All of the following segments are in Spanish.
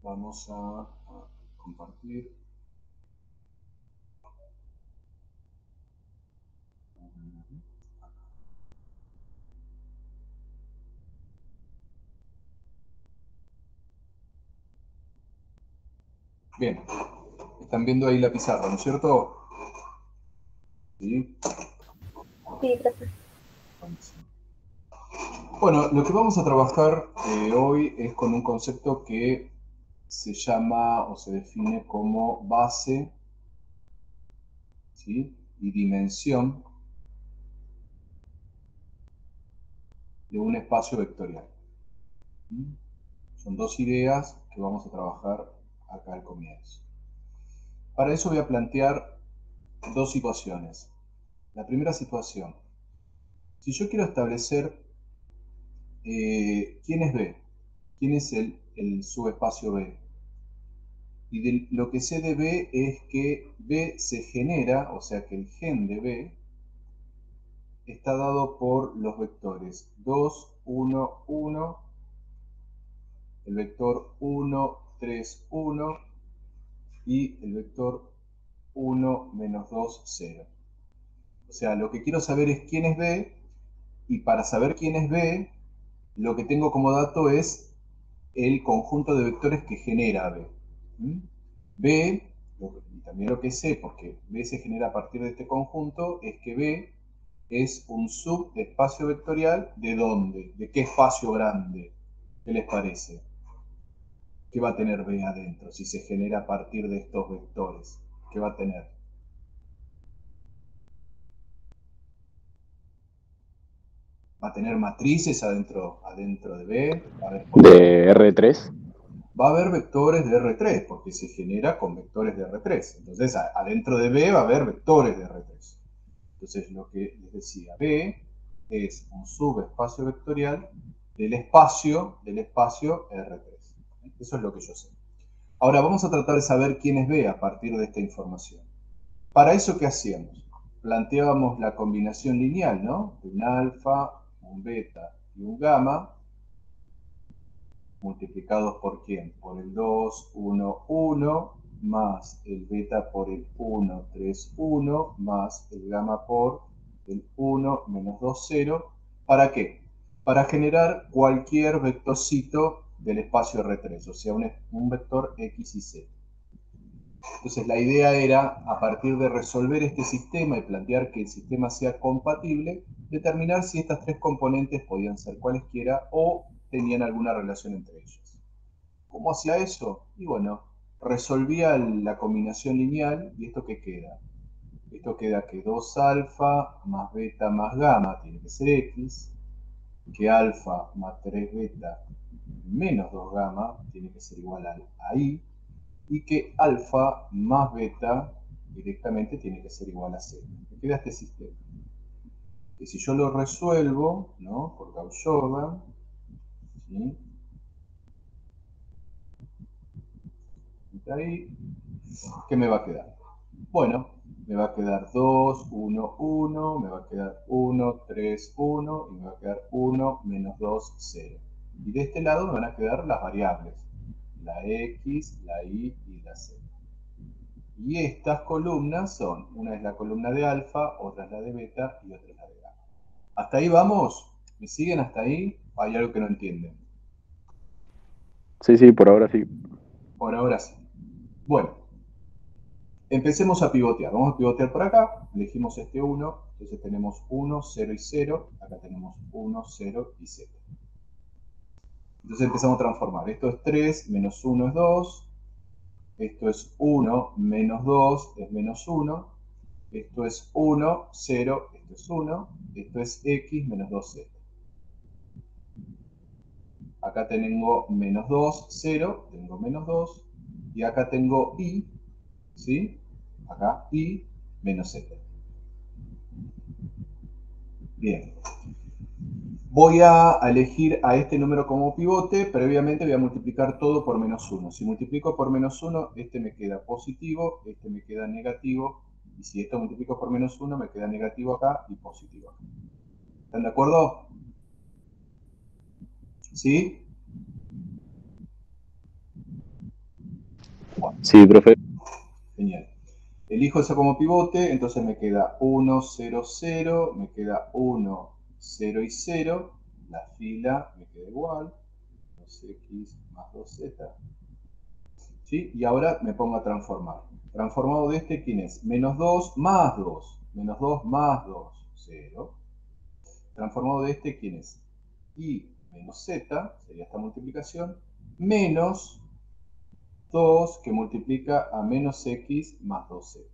Vamos a compartir. Bien, están viendo ahí la pizarra, ¿no es cierto? Sí. Sí, profe. Bueno, lo que vamos a trabajar hoy es con un concepto que se llama o se define como base, ¿sí?, y dimensión de un espacio vectorial. ¿Sí? Son dos ideas que vamos a trabajar acá al comienzo. Para eso voy a plantear dos situaciones. La primera situación: si yo quiero establecer quién es B, quién es el subespacio B, y de lo que sé de B es que B se genera, o sea que el gen de B está dado por los vectores 2, 1, 1, el vector 1, 3, 1 y el vector 1, menos 2, 0. O sea, lo que quiero saber es quién es B, y para saber quién es B, lo que tengo como dato es el conjunto de vectores que genera B. B, y también lo que sé, porque B se genera a partir de este conjunto, es que B es un subespacio vectorial ¿de dónde? ¿De qué espacio grande? ¿Qué les parece? ¿Qué va a tener B adentro si se genera a partir de estos vectores? ¿Qué va a tener? Va a tener matrices adentro de B, va a haber De R3. va a haber vectores de R3, porque se genera con vectores de R3. Entonces, adentro de B va a haber vectores de R3. Entonces, lo que les decía, B es un subespacio vectorial del espacio R3. Eso es lo que yo sé. Ahora, vamos a tratar de saber quién es B a partir de esta información. Para eso, ¿qué hacíamos? Planteábamos la combinación lineal, ¿no? Un alfa, un beta y un gamma, multiplicados por ¿quién? Por el 2, 1, 1, más el beta por el 1, 3, 1, más el gamma por el 1, menos 2, 0. ¿Para qué? Para generar cualquier vectorcito del espacio R3, o sea, un vector X y Z. Entonces la idea era, a partir de resolver este sistema y plantear que el sistema sea compatible, determinar si estas tres componentes podían ser cualesquiera o tenían alguna relación entre ellas. ¿Cómo hacía eso? Y bueno, resolvía la combinación lineal, y ¿esto qué queda? Esto queda que 2 alfa más beta más gamma tiene que ser X, que alfa más 3 beta menos 2 gamma tiene que ser igual a Y, y que alfa más beta directamente tiene que ser igual a 0. Me queda este sistema. Que si yo lo resuelvo, ¿no?, por Gauss-Jordan, ¿sí?, ahí, ¿qué me va a quedar? Bueno, me va a quedar 2, 1, 1, me va a quedar 1, 3, 1, y me va a quedar 1, menos 2, 0. Y de este lado me van a quedar las variables, la X, la Y y la Z. Y estas columnas son, una es la columna de alfa, otra es la de beta y otra es la de gamma. ¿Hasta ahí vamos? ¿Me siguen hasta ahí? ¿Hay algo que no entienden? Sí, sí, por ahora sí. Por ahora sí. Bueno, empecemos a pivotear. Vamos a pivotear por acá. Elegimos este 1. Entonces tenemos 1, 0 y 0. Acá tenemos 1, 0 y 0. Entonces empezamos a transformar. Esto es 3, menos 1 es 2. Esto es 1, menos 2 es menos 1. Esto es 1, 0, esto es 1. Esto es X menos 2Z. Acá tengo menos 2, 0. Tengo menos 2. Y acá tengo Y, ¿sí? Acá Y menos Z. Bien. Voy a elegir a este número como pivote. Previamente voy a multiplicar todo por menos 1. Si multiplico por menos 1, este me queda positivo, este me queda negativo. Y si esto multiplico por menos 1, me queda negativo acá y positivo acá. ¿Están de acuerdo? ¿Sí? Sí, profe. Genial. Elijo eso como pivote, entonces me queda 1, 0, 0, me queda 1, 0 y 0. La fila me queda igual. 2x más 2z. ¿Sí? Y ahora me pongo a transformar. Transformado de este, ¿quién es? Menos 2 más 2. Menos 2 más 2, 0. Transformado de este, ¿quién es? Y menos z, sería esta multiplicación, menos 2 que multiplica a menos x más 2z.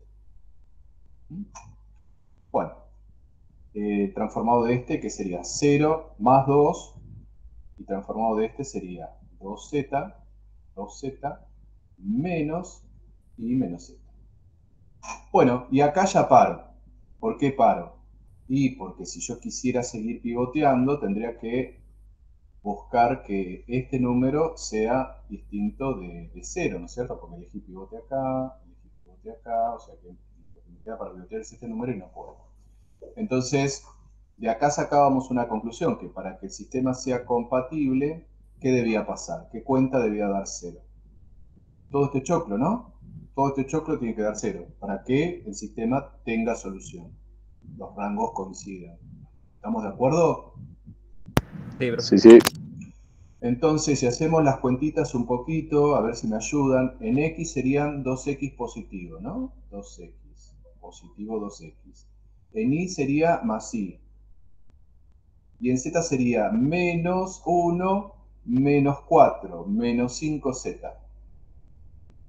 Bueno, transformado de este, que sería 0 más 2, y transformado de este sería 2z, 2z, menos y menos z. Bueno, y acá ya paro. ¿Por qué paro? Y porque si yo quisiera seguir pivoteando, tendría que buscar que este número sea distinto de 0, ¿no es cierto? Porque elegí pivote acá, o sea que lo que me queda para pivotear es este número y no puedo. Entonces, de acá sacábamos una conclusión, que para que el sistema sea compatible, ¿qué debía pasar? ¿Qué cuenta debía dar 0? Todo este choclo, ¿no? Todo este choclo tiene que dar 0 para que el sistema tenga solución. Los rangos coincidan. ¿Estamos de acuerdo? Sí, profe. Sí, sí. Entonces, si hacemos las cuentitas un poquito, a ver si me ayudan, en X serían 2X positivo, ¿no? 2X, positivo 2X. En Y sería más Y. Y en Z sería menos 1, menos 4, menos 5Z.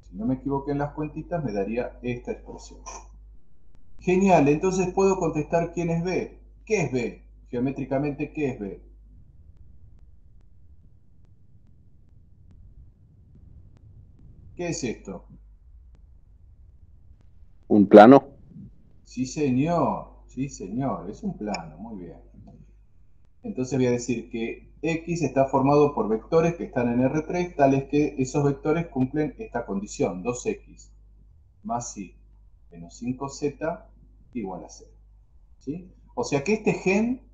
Si no me equivoqué en las cuentitas, me daría esta expresión. Genial, entonces puedo contestar quién es B. ¿Qué es B? Geométricamente, ¿qué es B? ¿Qué es esto? Un plano. Sí, señor, es un plano, muy bien. Entonces voy a decir que X está formado por vectores que están en R3, tales que esos vectores cumplen esta condición, 2X más Y menos 5Z igual a 0. ¿Sí? O sea que este gen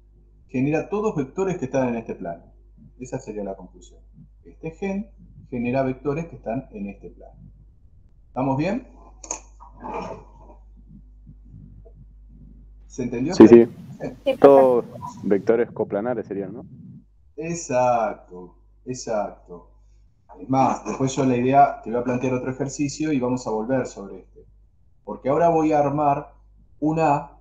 genera todos vectores que están en este plano. Esa sería la conclusión. Este gen genera vectores que están en este plano. ¿Estamos bien? ¿Se entendió Sí, hasta ahí? sí. Sí, profe. Todos vectores coplanares serían, ¿no? Exacto, exacto. Es más, después yo la idea, te voy a plantear otro ejercicio y vamos a volver sobre este. Porque ahora voy a armar un A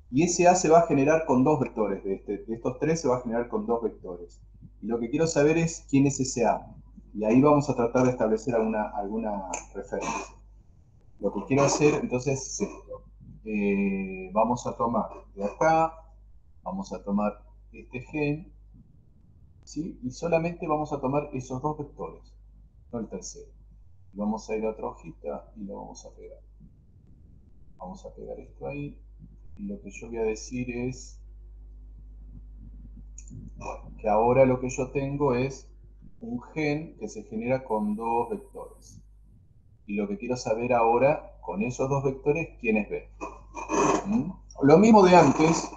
y ese A se va a generar con dos vectores. De estos tres se va a generar con dos vectores. Y lo que quiero saber es quién es ese A. Y ahí vamos a tratar de establecer alguna referencia. Lo que quiero hacer entonces es esto. Vamos a tomar de acá, vamos a tomar este gen, ¿sí? Y solamente vamos a tomar esos dos vectores, no el tercero. Vamos a ir a otra hojita y lo vamos a pegar. Vamos a pegar esto ahí. Y lo que yo voy a decir es que ahora lo que yo tengo es un gen que se genera con dos vectores. Y lo que quiero saber ahora, con esos dos vectores, ¿quién es B? ¿Mm? Lo mismo de antes,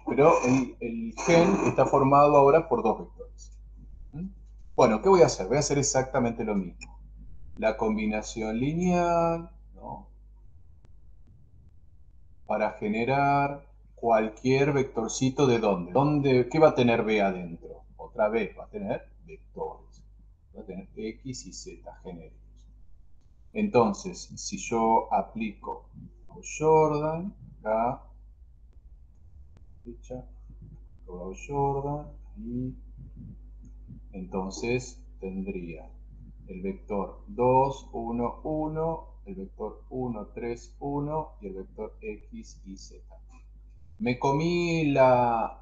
pero el gen está formado ahora por dos vectores. ¿Mm? Bueno, ¿qué voy a hacer? Voy a hacer exactamente lo mismo. La combinación lineal, ¿no? Para generar cualquier vectorcito de dónde. ¿Qué va a tener B adentro? Otra vez va a tener vectores. Va a tener X y Z genéricos. Entonces, si yo aplico Jordan, acá, Jordan, y entonces tendría el vector 2, 1, 1, el vector 1, 3, 1 y el vector X y Z. Me comí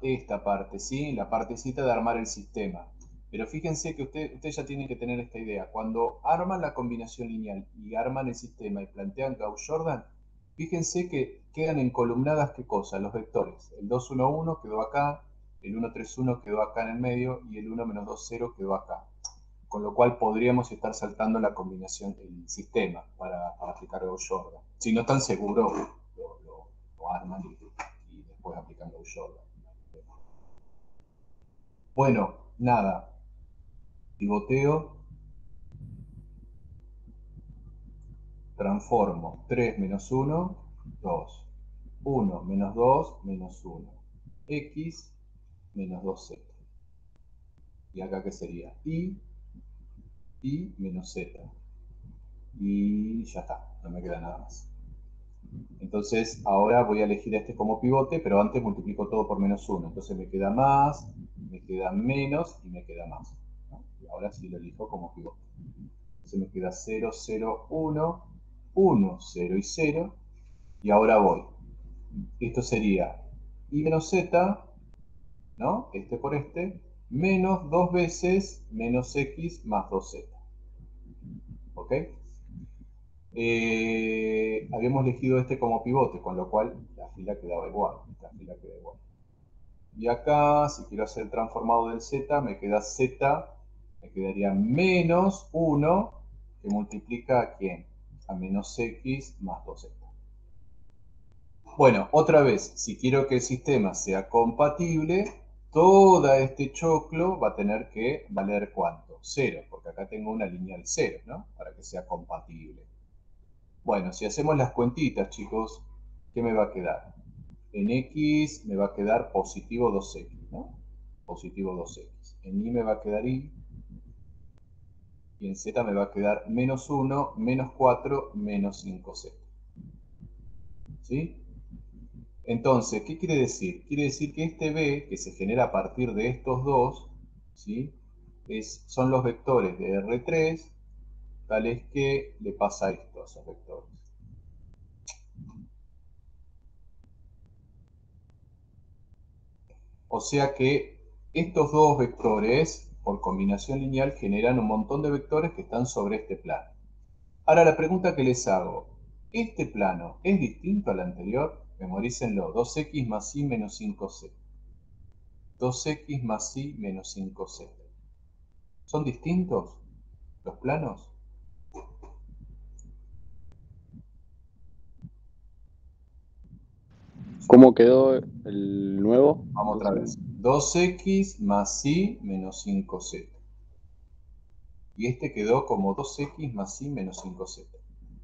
esta parte, ¿sí? La partecita de armar el sistema. Pero fíjense que ustedes ya tienen que tener esta idea. Cuando arman la combinación lineal y arman el sistema y plantean Gauss-Jordan, fíjense que quedan encolumnadas, ¿qué cosa? Los vectores. El 2, 1, 1 quedó acá, el 1, 3, 1 quedó acá en el medio y el 1, menos 2, 0 quedó acá. Con lo cual podríamos estar saltando la combinación del sistema para aplicar Gauss-Jordan. Si no están seguros, lo arman y después aplican Gauss-Jordan. Bueno, nada. Pivoteo, transformo 3 menos 1, 2. 1 menos 2, menos 1. X menos 2z. Y acá, ¿qué sería? Y menos z. Y ya está, no me queda nada más. Entonces, ahora voy a elegir este como pivote, pero antes multiplico todo por menos 1. Entonces me queda más, me queda menos y me queda más, ¿no? Y ahora sí lo elijo como pivote. Entonces me queda 0, 0, 1, 1, 0 y 0. Y ahora voy. Esto sería y menos z, ¿no? Este por este, menos 2 veces menos x más 2z. ¿Ok? Habíamos elegido este como pivote, con lo cual la fila quedaba igual. Esta fila queda igual. Y acá, si quiero hacer el transformado del z, me queda z, me quedaría menos 1, que multiplica a quién? A menos x más 2z. Bueno, otra vez, si quiero que el sistema sea compatible, todo este choclo va a tener que valer ¿cuánto? 0, porque acá tengo una lineal 0, ¿no? Para que sea compatible. Bueno, si hacemos las cuentitas, chicos, ¿qué me va a quedar? En x me va a quedar positivo 2x, ¿no? Positivo 2x. En y me va a quedar y. Y en z me va a quedar menos 1, menos 4, menos 5z. ¿Sí? Entonces, ¿qué quiere decir? Quiere decir que este b, que se genera a partir de estos dos, ¿sí? Son los vectores de R3, tales que le pasa esto a esos vectores. O sea que estos dos vectores, por combinación lineal, generan un montón de vectores que están sobre este plano. Ahora la pregunta que les hago, ¿este plano es distinto al anterior? Memorícenlo, 2x más y menos 5z. 2x más y menos 5z. ¿Son distintos los planos? ¿Cómo quedó el nuevo? Vamos otra vez. 2x más y menos 5z. Y este quedó como 2x más y menos 5z.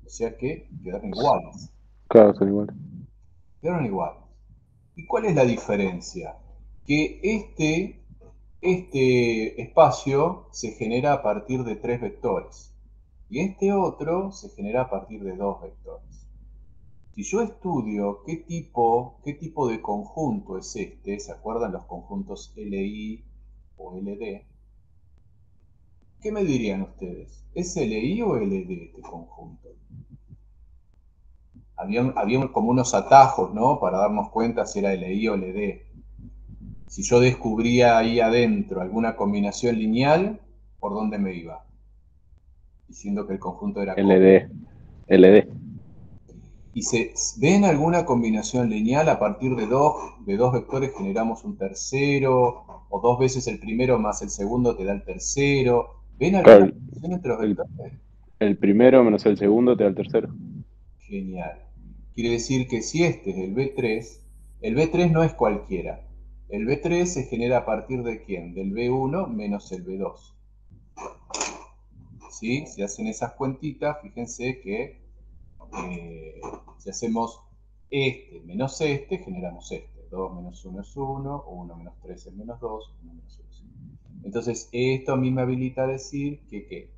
O sea que quedaron iguales. Claro, son iguales. Quedaron iguales. ¿Y cuál es la diferencia? Que este espacio se genera a partir de 3 vectores. Y este otro se genera a partir de 2 vectores. Si yo estudio qué tipo de conjunto es este, ¿se acuerdan los conjuntos LI o LD? ¿Qué me dirían ustedes? ¿Es LI o LD este conjunto? Había como unos atajos, ¿no? Para darnos cuenta si era LI o LD. Si yo descubría ahí adentro alguna combinación lineal, ¿por dónde me iba? Diciendo que el conjunto era LD. LD. Y se ven alguna combinación lineal a partir de dos vectores generamos un tercero, o dos veces el primero más el segundo te da el tercero. ¿Ven alguna Claro, combinación entre los vectores? el primero menos el segundo te da el tercero. Genial. Quiere decir que si este es el B3 no es cualquiera. El B3 se genera a partir de ¿quién? Del B1 menos el B2. ¿Sí? Si hacen esas cuentitas, fíjense que si hacemos este menos este, generamos este. 2 menos 1 es 1, 1 menos 3 es menos 2, 1 menos 1 es 1. Entonces, esto a mí me habilita a decir que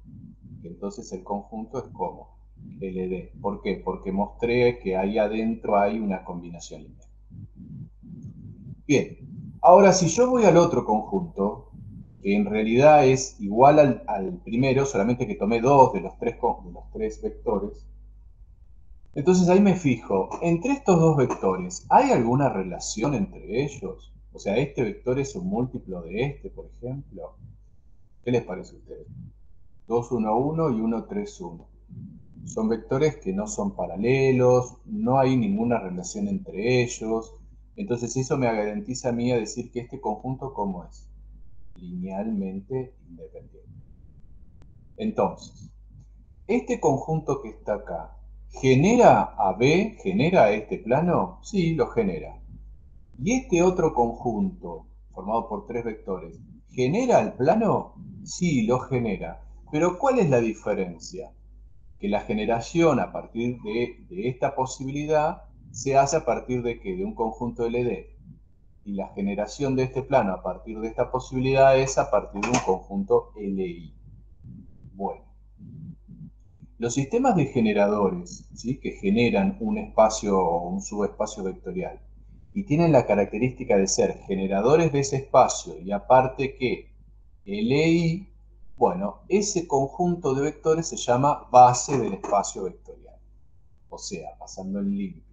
entonces el conjunto es como LD. ¿Por qué? Porque mostré que ahí adentro hay una combinación lineal. Bien, ahora si yo voy al otro conjunto, que en realidad es igual al primero, solamente que tomé dos de los tres vectores, entonces ahí me fijo, entre estos dos vectores, ¿hay alguna relación entre ellos? O sea, ¿este vector es un múltiplo de este, por ejemplo? ¿Qué les parece a ustedes? 2, 1, 1 y 1, 3, 1. Son vectores que no son paralelos, no hay ninguna relación entre ellos. Entonces eso me garantiza a mí a decir que este conjunto, ¿cómo es? Linealmente independiente. Entonces, este conjunto que está acá, ¿genera a B? ¿Genera a este plano? Sí, lo genera. ¿Y este otro conjunto, formado por tres vectores, genera el plano? Sí, lo genera. Pero ¿cuál es la diferencia? Que la generación a partir de esta posibilidad se hace a partir de ¿qué? De un conjunto LD. Y la generación de este plano a partir de esta posibilidad es a partir de un conjunto LI. Bueno, los sistemas de generadores, ¿sí? Que generan un espacio o un subespacio vectorial y tienen la característica de ser generadores de ese espacio y aparte que LI, bueno, ese conjunto de vectores se llama base del espacio vectorial. O sea, pasando en limpio.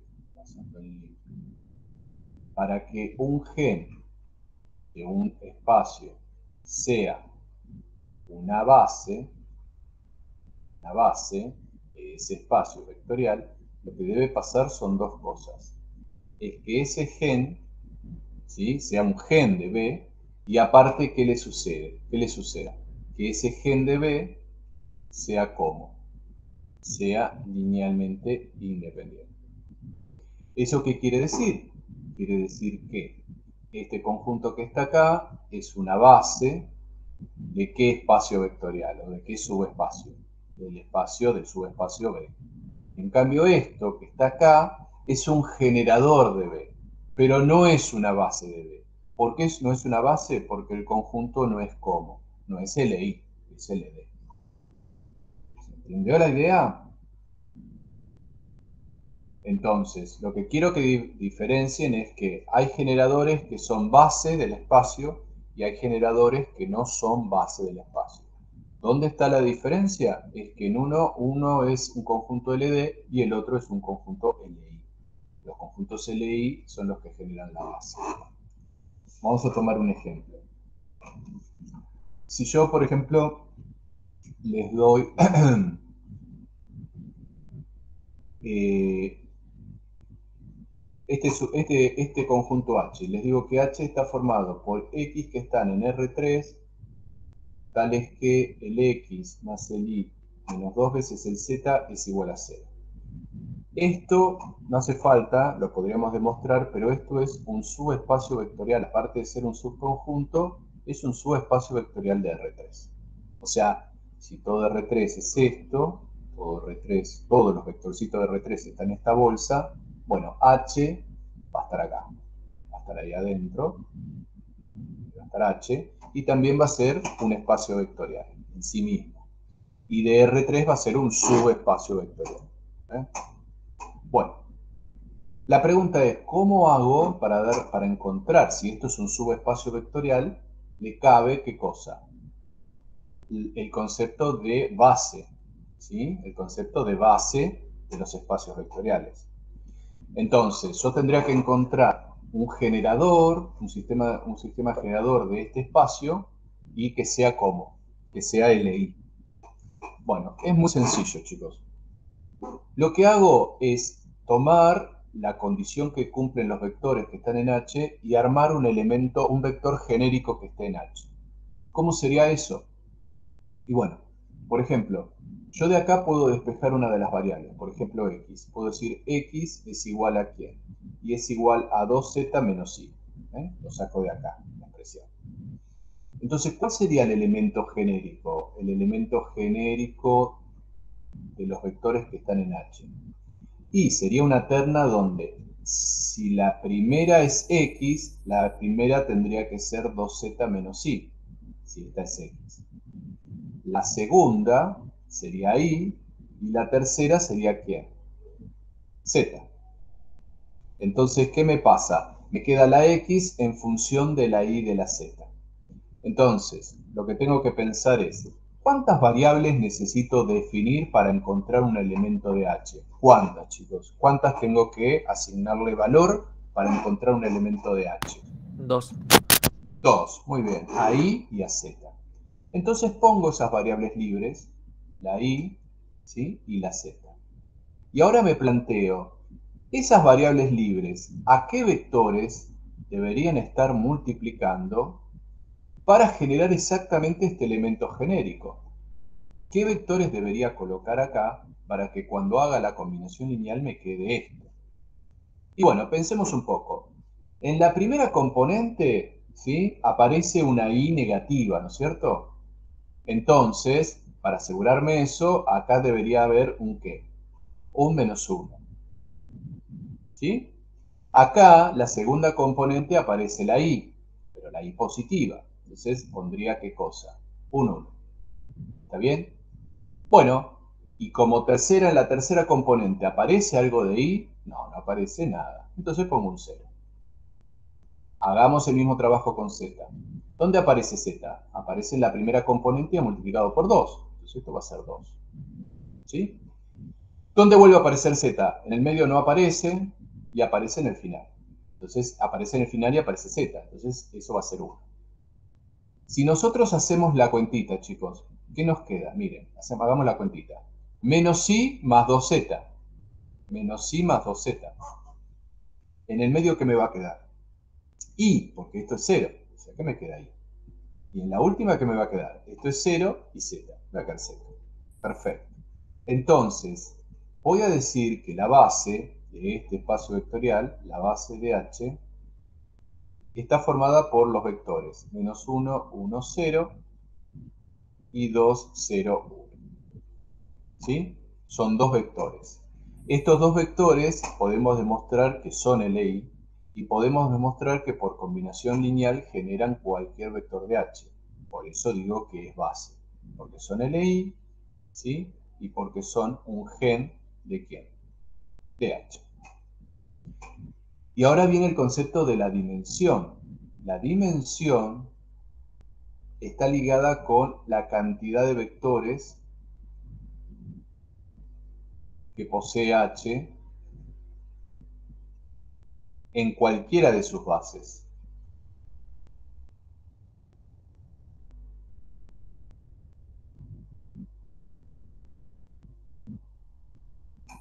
Para que un gen de un espacio sea una base de ese espacio vectorial, lo que debe pasar son dos cosas. Es que ese gen, ¿sí? Sea un gen de B, y aparte, ¿qué le sucede? ¿Qué le suceda? Que ese gen de B sea como, sea linealmente independiente. ¿Eso qué quiere decir? Quiere decir que este conjunto que está acá es una base de qué espacio vectorial o de qué subespacio, del subespacio B. En cambio, esto que está acá es un generador de B, pero no es una base de B. ¿Por qué no es una base? Porque el conjunto no es como, no es LI, es LD. ¿Se entendió la idea? Entonces, lo que quiero que diferencien es que hay generadores que son base del espacio y hay generadores que no son base del espacio. ¿Dónde está la diferencia? Es que en uno es un conjunto LD y el otro es un conjunto LI. Los conjuntos LI son los que generan la base. Vamos a tomar un ejemplo. Si yo, por ejemplo, les doy este conjunto H, les digo que H está formado por X que están en R3, tales que el X más el Y menos 2 veces el Z es igual a 0. Esto no hace falta, lo podríamos demostrar, pero esto es un subespacio vectorial. Aparte de ser un subconjunto, es un subespacio vectorial de R3. O sea, si todo R3 es esto, todo R3, todos los vectorcitos de R3 están en esta bolsa, bueno, H va a estar acá, va a estar ahí adentro, va a estar H, y también va a ser un espacio vectorial en sí mismo. Y de R3 va a ser un subespacio vectorial. ¿Eh? Bueno, la pregunta es, ¿cómo hago para encontrar si esto es un subespacio vectorial? Le cabe, ¿qué cosa? El concepto de base, ¿sí? El concepto de base de los espacios vectoriales. Entonces, yo tendría que encontrar un generador, un sistema generador de este espacio y que sea como, que sea LI. Bueno, es muy sencillo, chicos. Lo que hago es tomar la condición que cumplen los vectores que están en H y armar un elemento, un vector genérico que esté en H. ¿Cómo sería eso? Y bueno, por ejemplo, yo de acá puedo despejar una de las variables, por ejemplo X. Puedo decir X es igual a ¿quién? Y es igual a 2Z menos Y. Lo saco de acá, la expresión. Entonces, ¿cuál sería el elemento genérico? El elemento genérico de los vectores que están en H. Y sería una terna donde si la primera es X, la primera tendría que ser 2Z menos Y, si esta es X. La segunda sería Y, y la tercera sería ¿quién? Z. Entonces, ¿qué me pasa? Me queda la X en función de la Y de la Z. Entonces, lo que tengo que pensar es, ¿cuántas variables necesito definir para encontrar un elemento de H? ¿Cuántas, chicos? ¿Cuántas tengo que asignarle valor para encontrar un elemento de H? 2. 2, muy bien, a I y a Z. Entonces pongo esas variables libres, la I, ¿sí? Y la Z. Y ahora me planteo, esas variables libres, ¿a qué vectores deberían estar multiplicando para generar exactamente este elemento genérico? ¿Qué vectores debería colocar acá para que cuando haga la combinación lineal me quede esto? Y bueno, pensemos un poco. En la primera componente, ¿sí? Aparece una I negativa, ¿no es cierto? Entonces, para asegurarme eso, acá debería haber un ¿qué? Un menos 1. ¿Sí? Acá, la segunda componente aparece la i, pero la i positiva. Entonces, pondría ¿qué cosa? Un 1. ¿Está bien? Bueno, y como tercera, en la tercera componente, ¿aparece algo de i? No, no aparece nada. Entonces pongo un 0. Hagamos el mismo trabajo con z. ¿Dónde aparece z? Aparece en la primera componente multiplicado por 2. Entonces esto va a ser 2. ¿Sí? ¿Dónde vuelve a aparecer z? En el medio no aparece y aparece en el final. Entonces aparece en el final y aparece z. Entonces eso va a ser 1. Si nosotros hacemos la cuentita, chicos, ¿qué nos queda? Miren, hagamos la cuentita. Menos i más 2z. Menos i más 2z. En el medio, ¿qué me va a quedar? I, porque esto es 0. O sea, ¿qué me queda ahí? Y en la última, ¿qué me va a quedar? Esto es 0 y z. Me va a quedar 0. Perfecto. Entonces, voy a decir que la base de este espacio vectorial, la base de h, está formada por los vectores menos 1, 1, 0 y 2, 0, 1. ¿Sí? Son dos vectores. Estos dos vectores podemos demostrar que son LI y podemos demostrar que por combinación lineal generan cualquier vector de h. Por eso digo que es base. Porque son LI, ¿sí? Y porque son un gen de ¿quién? De h. Y ahora viene el concepto de la dimensión. La dimensión está ligada con la cantidad de vectores que posee h en cualquiera de sus bases.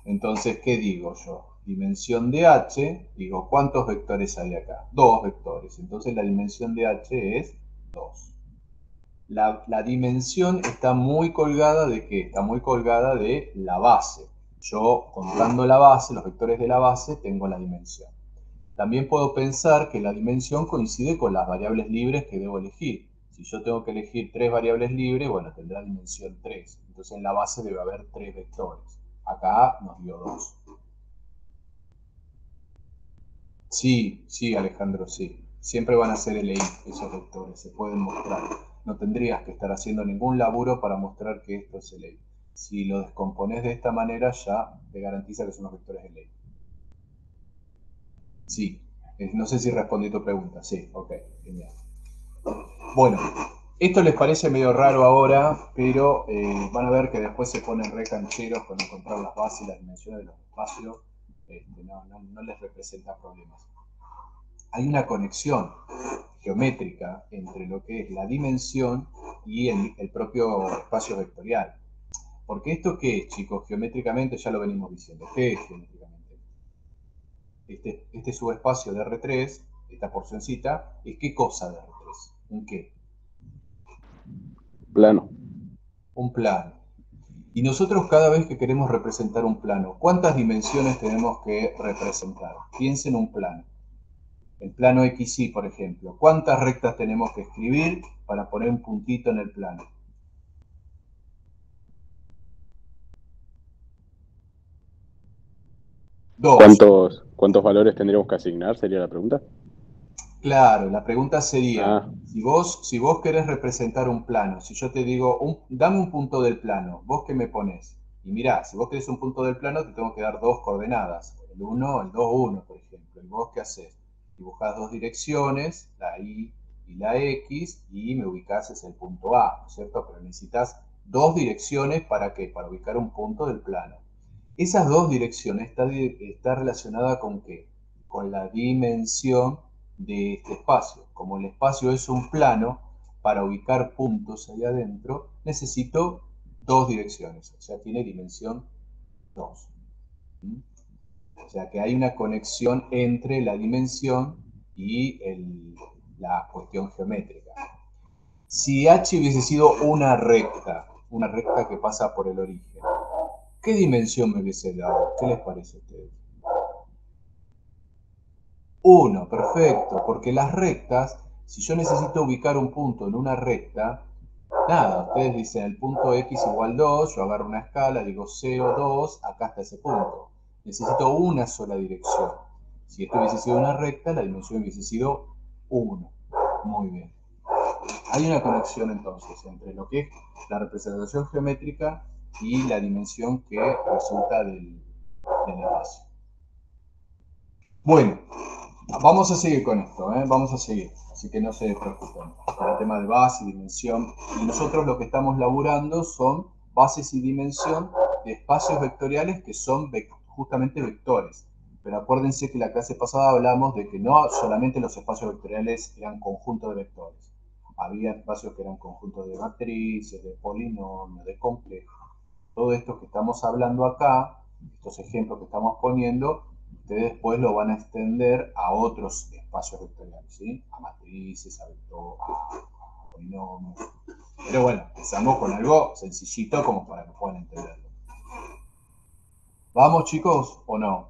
Entonces, ¿qué digo yo? Dimensión de h, digo, ¿cuántos vectores hay acá? 2 vectores. Entonces la dimensión de h es 2. La dimensión está muy colgada ¿de qué? Está muy colgada de la base. Yo, contando la base, los vectores de la base, tengo la dimensión. También puedo pensar que la dimensión coincide con las variables libres que debo elegir. Si yo tengo que elegir 3 variables libres, bueno, tendrá dimensión 3. Entonces en la base debe haber 3 vectores. Acá nos dio 2. Sí, sí, Alejandro, sí. Siempre van a ser LI esos vectores, se pueden mostrar. No tendrías que estar haciendo ningún laburo para mostrar que esto es LI. Si lo descompones de esta manera, ya te garantiza que son los vectores LI. Sí, no sé si respondí tu pregunta. Sí, ok, genial. Bueno, esto les parece medio raro ahora, pero van a ver que después se ponen re cancheros con encontrar las bases y las dimensiones de los espacios. No les representa problemas. Hay una conexión geométrica entre lo que es la dimensión y el propio espacio vectorial. Porque esto ¿qué es, chicos? Geométricamente ya lo venimos diciendo. ¿Qué es geométricamente? Este subespacio de R3, esta porcioncita, ¿es qué cosa de R3? ¿Un qué? Plano. Un plano. Y nosotros cada vez que queremos representar un plano, ¿cuántas dimensiones tenemos que representar? Piensen en un plano. El plano XY, por ejemplo. ¿Cuántas rectas tenemos que escribir para poner un puntito en el plano? Dos. ¿Cuántos valores tendríamos que asignar? Sería la pregunta. Claro, la pregunta sería, Ah, si vos querés representar un plano, si yo te digo, dame un punto del plano, ¿vos qué me pones? Y mirá, si vos querés un punto del plano, te tengo que dar dos coordenadas, el 1, el 2, 1, por ejemplo. ¿Y vos qué haces? Dibujás dos direcciones, la Y y la X, y me ubicás es el punto A, ¿no es cierto? Pero necesitas dos direcciones, ¿para qué? Para ubicar un punto del plano. Esas dos direcciones está relacionada con ¿qué? Con la dimensión de este espacio. Como el espacio es un plano, para ubicar puntos ahí adentro, necesito dos direcciones. O sea, tiene dimensión 2. O sea, que hay una conexión entre la dimensión y la cuestión geométrica. Si h hubiese sido una recta que pasa por el origen, ¿qué dimensión me hubiese dado? ¿Qué les parece a ustedes? 1, perfecto, porque las rectas, si yo necesito ubicar un punto en una recta, nada, ustedes dicen el punto X igual 2, yo agarro una escala, digo 0, 2, acá está ese punto. Necesito una sola dirección. Si esto hubiese sido una recta, la dimensión hubiese sido 1. Muy bien. Hay una conexión entonces entre lo que es la representación geométrica y la dimensión que resulta del espacio. Bueno, vamos a seguir con esto, vamos a seguir, así que no se preocupen con el tema de base y dimensión. Y nosotros lo que estamos laburando son bases y dimensión de espacios vectoriales que son justamente vectores. Pero acuérdense que la clase pasada hablamos de que no solamente los espacios vectoriales eran conjuntos de vectores. Había espacios que eran conjuntos de matrices, de polinomios, de complejos. Todo esto que estamos hablando acá, estos ejemplos que estamos poniendo, ustedes después lo van a extender a otros espacios vectoriales, ¿sí? A matrices, a vectores, a polinomios. Pero bueno, empezamos con algo sencillito como para que puedan entenderlo. ¿Vamos, chicos, o no?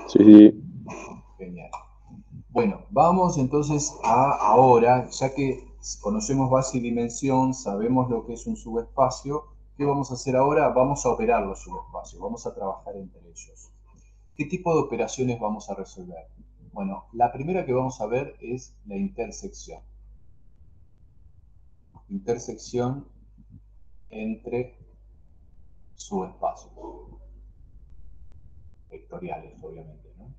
Sí, sí. Genial. Bueno, vamos entonces a ahora, ya que conocemos base y dimensión, sabemos lo que es un subespacio, ¿qué vamos a hacer ahora? Vamos a operar los subespacios, vamos a trabajar entre ellos. ¿Qué tipo de operaciones vamos a resolver? Bueno, la primera que vamos a ver es la intersección. Intersección entre subespacios. Vectoriales, obviamente, ¿no?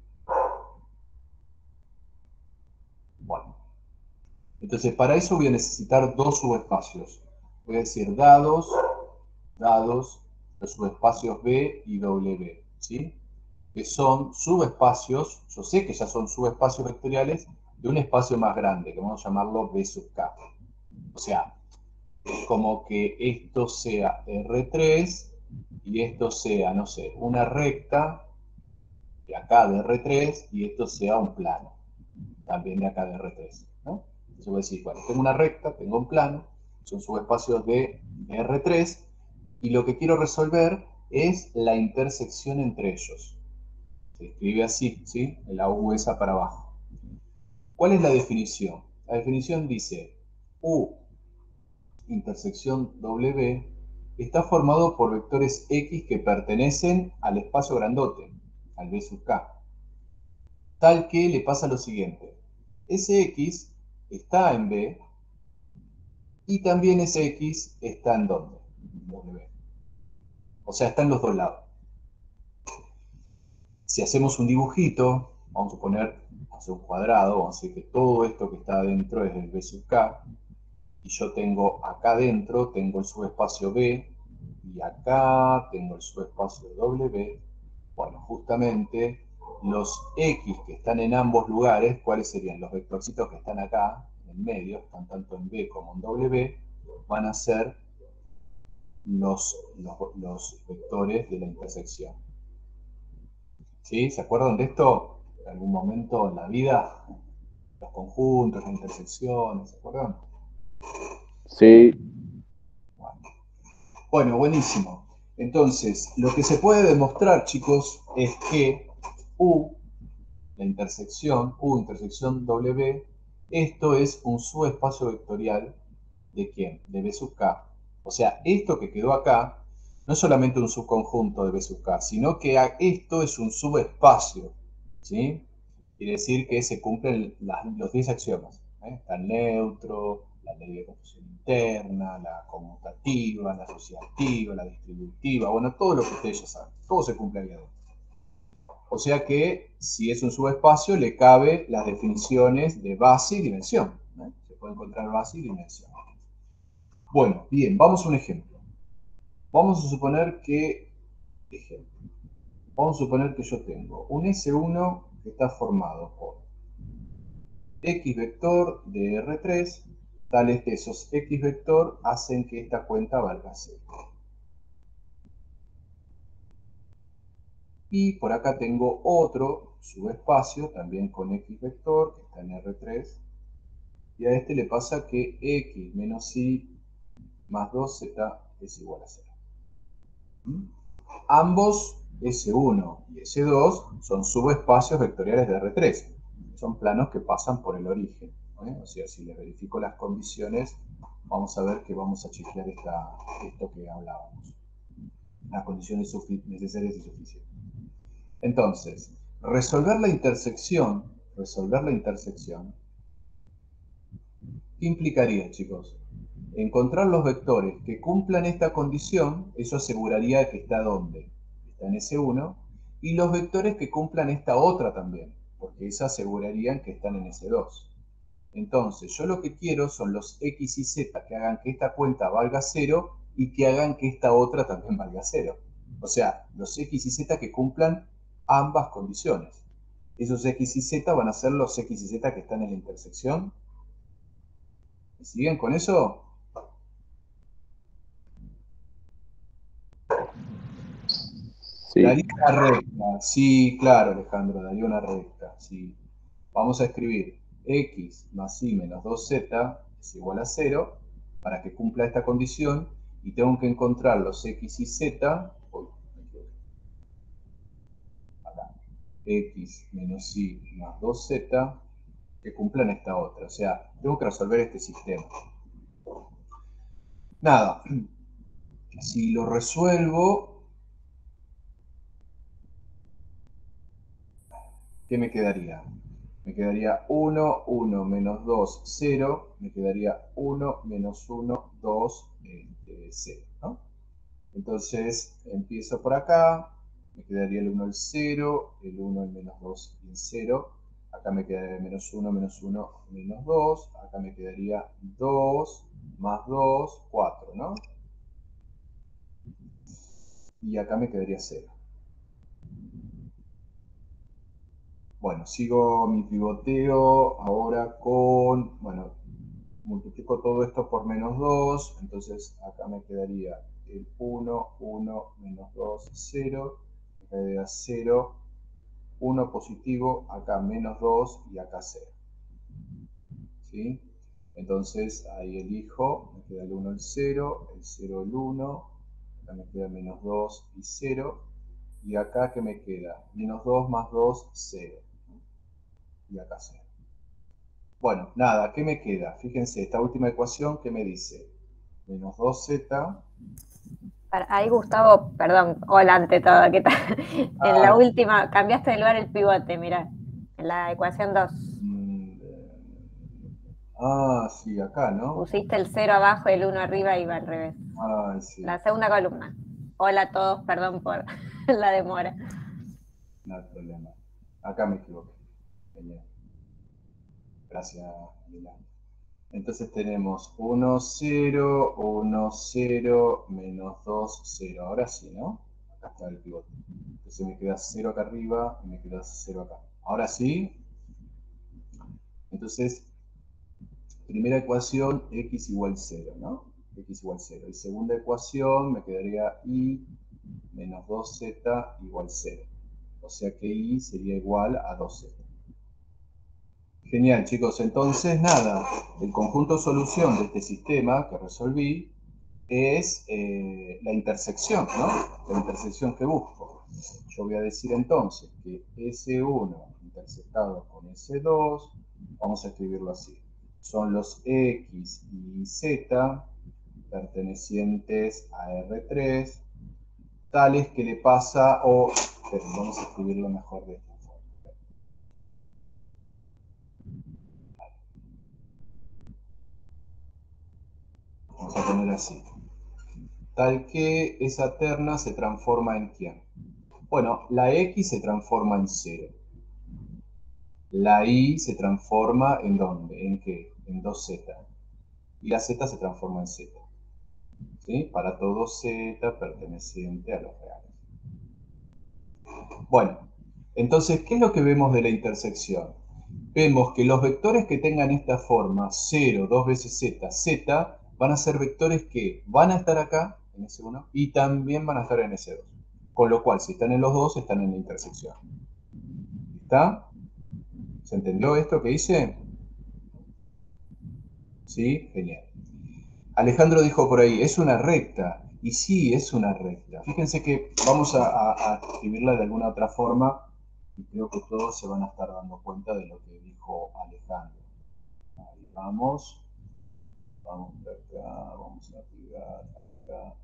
Bueno, entonces para eso voy a necesitar dos subespacios. Voy a decir dados los subespacios B y W, ¿sí? Que son subespacios, yo sé que ya son subespacios vectoriales de un espacio más grande, que vamos a llamarlo B sub K. O sea, es como que esto sea R3 y esto sea, no sé, una recta de acá de R3 y esto sea un plano, también de acá de R3, ¿no? Entonces voy a decir, bueno, tengo una recta, tengo un plano, son subespacios de R3 y lo que quiero resolver es la intersección entre ellos. Se escribe así, ¿sí? La U esa para abajo. ¿Cuál es la definición? La definición dice U intersección W está formado por vectores X que pertenecen al espacio grandote, al B sub K. Tal que le pasa lo siguiente. Ese X está en B y también ese X está en ¿dónde? W. O sea, está en los dos lados. Si hacemos un dibujito, vamos a poner un cuadrado, vamos a decir que todo esto que está adentro es el B sub K, y yo tengo acá adentro, tengo el subespacio B, y acá tengo el subespacio W. Bueno, justamente los X que están en ambos lugares, ¿cuáles serían? Los vectorcitos que están acá, en el medio, están tanto en B como en W, van a ser los vectores de la intersección. ¿Sí? ¿Se acuerdan de esto? En algún momento en la vida, los conjuntos, las intersecciones, ¿se acuerdan? Sí. Bueno, buenísimo. Entonces, lo que se puede demostrar, chicos, es que U, la intersección, U intersección W, esto es un subespacio vectorial ¿de quién? De B sub K. O sea, esto que quedó acá no es solamente un subconjunto de B sub K, sino que esto es un subespacio, ¿sí? Quiere decir que se cumplen los 10 axiomas. Está el neutro, la ley de confusión interna, la conmutativa, la asociativa, la distributiva, bueno, todo lo que ustedes ya saben. Todo se cumple ahí adentro. O sea que si es un subespacio, le cabe las definiciones de base y dimensión. Se puede encontrar base y dimensión. Bueno, bien, vamos a un ejemplo. Vamos a suponer que, yo tengo un S1 que está formado por X vector de R3, tales que esos X vector hacen que esta cuenta valga 0. Y por acá tengo otro subespacio, también con X vector, que está en R3, y a este le pasa que X menos Y más 2Z es igual a 0. Ambos S1 y S2 son subespacios vectoriales de R3. Son planos que pasan por el origen. O sea, si les verifico las condiciones, vamos a ver que vamos a chequear esto que hablábamos. Las condiciones necesarias y suficientes. Entonces, resolver la intersección, ¿qué implicaría, chicos? Encontrar los vectores que cumplan esta condición, eso aseguraría que está ¿dónde? Está en S1, y los vectores que cumplan esta otra también, porque eso asegurarían que están en S2. Entonces, yo lo que quiero son los X y Z que hagan que esta cuenta valga 0 y que hagan que esta otra también valga 0. O sea, los X y Z que cumplan ambas condiciones. Esos X y Z van a ser los X y Z que están en la intersección. ¿Me siguen con eso? Sí. Daría una recta. Sí, claro, Alejandro, daría una recta. Sí. Vamos a escribir X más Y menos 2Z es igual a 0 para que cumpla esta condición y tengo que encontrar los X y Z. Uy, me equivoqué. Acá. X menos Y más 2Z que cumplan esta otra. O sea, tengo que resolver este sistema. Nada. Si lo resuelvo, ¿qué me quedaría? Me quedaría 1, 1, menos 2, 0. Me quedaría 1, menos 1, 2, 0. ¿No? Entonces empiezo por acá. Me quedaría el 1, el 0. El 1, el menos 2 y el 0. Acá me quedaría menos 1, menos 1, menos 2. Acá me quedaría 2, más 2, 4, ¿no? Y acá me quedaría 0. Bueno, sigo mi pivoteo ahora con, bueno, multiplico todo esto por menos 2, entonces acá me quedaría el 1, 1, menos 2, 0, me quedaría 0, 1 positivo, acá menos 2 y acá 0. ¿Sí? Entonces ahí elijo, me queda el 1 el 0, el 0 el 1, acá me queda menos 2 y 0, y acá que me queda menos 2 más 2, 0. Y acá 0. Bueno, nada, ¿qué me queda? Fíjense, esta última ecuación, ¿qué me dice? Menos 2z. Ahí, Gustavo, perdón, hola ante todo, ¿qué tal? En la Ah, última, cambiaste de lugar el pivote, mirá, en la ecuación 2. Sí, acá, ¿no? Pusiste el 0 abajo y el 1 arriba y va al revés. Sí, La segunda columna. Hola a todos, perdón por la demora. no hay problema. Acá me equivoqué. Genial. Gracias, Milán. Entonces tenemos 1, 0, 1, 0, menos 2, 0. Ahora sí, ¿no? Acá está el pivote. Entonces me queda 0 acá arriba y me queda 0 acá. Ahora sí. Entonces, primera ecuación, x igual 0, ¿no? X igual 0. Y segunda ecuación me quedaría y menos 2z igual 0. O sea que y sería igual a 2z. Genial, chicos. Entonces, nada, el conjunto solución de este sistema que resolví es la intersección, ¿no? La intersección que busco. Yo voy a decir entonces que S1 intersectado con S2, vamos a escribirlo así, son los X y Z pertenecientes a R3, tales que le pasa, pero vamos a escribirlo mejor de esta forma. Vamos a poner así. Tal que esa terna se transforma en ¿quién? Bueno, la X se transforma en 0. La Y se transforma ¿en dónde? ¿En qué? En 2Z. Y la Z se transforma en Z. ¿Sí? Para todo Z perteneciente a los reales. Bueno, entonces, ¿qué es lo que vemos de la intersección? Vemos que los vectores que tengan esta forma, 0, 2 veces Z, Z, van a ser vectores que van a estar acá, en S1, y también van a estar en S2. Con lo cual, si están en los dos, están en la intersección. ¿Está? ¿Se entendió esto que hice? ¿Sí? Genial. Alejandro dijo por ahí, es una recta. Y sí, es una recta. Fíjense que vamos a escribirla de alguna otra forma y creo que todos se van a estar dando cuenta de lo que dijo Alejandro. Ahí. Vamos por acá, vamos a pegar acá.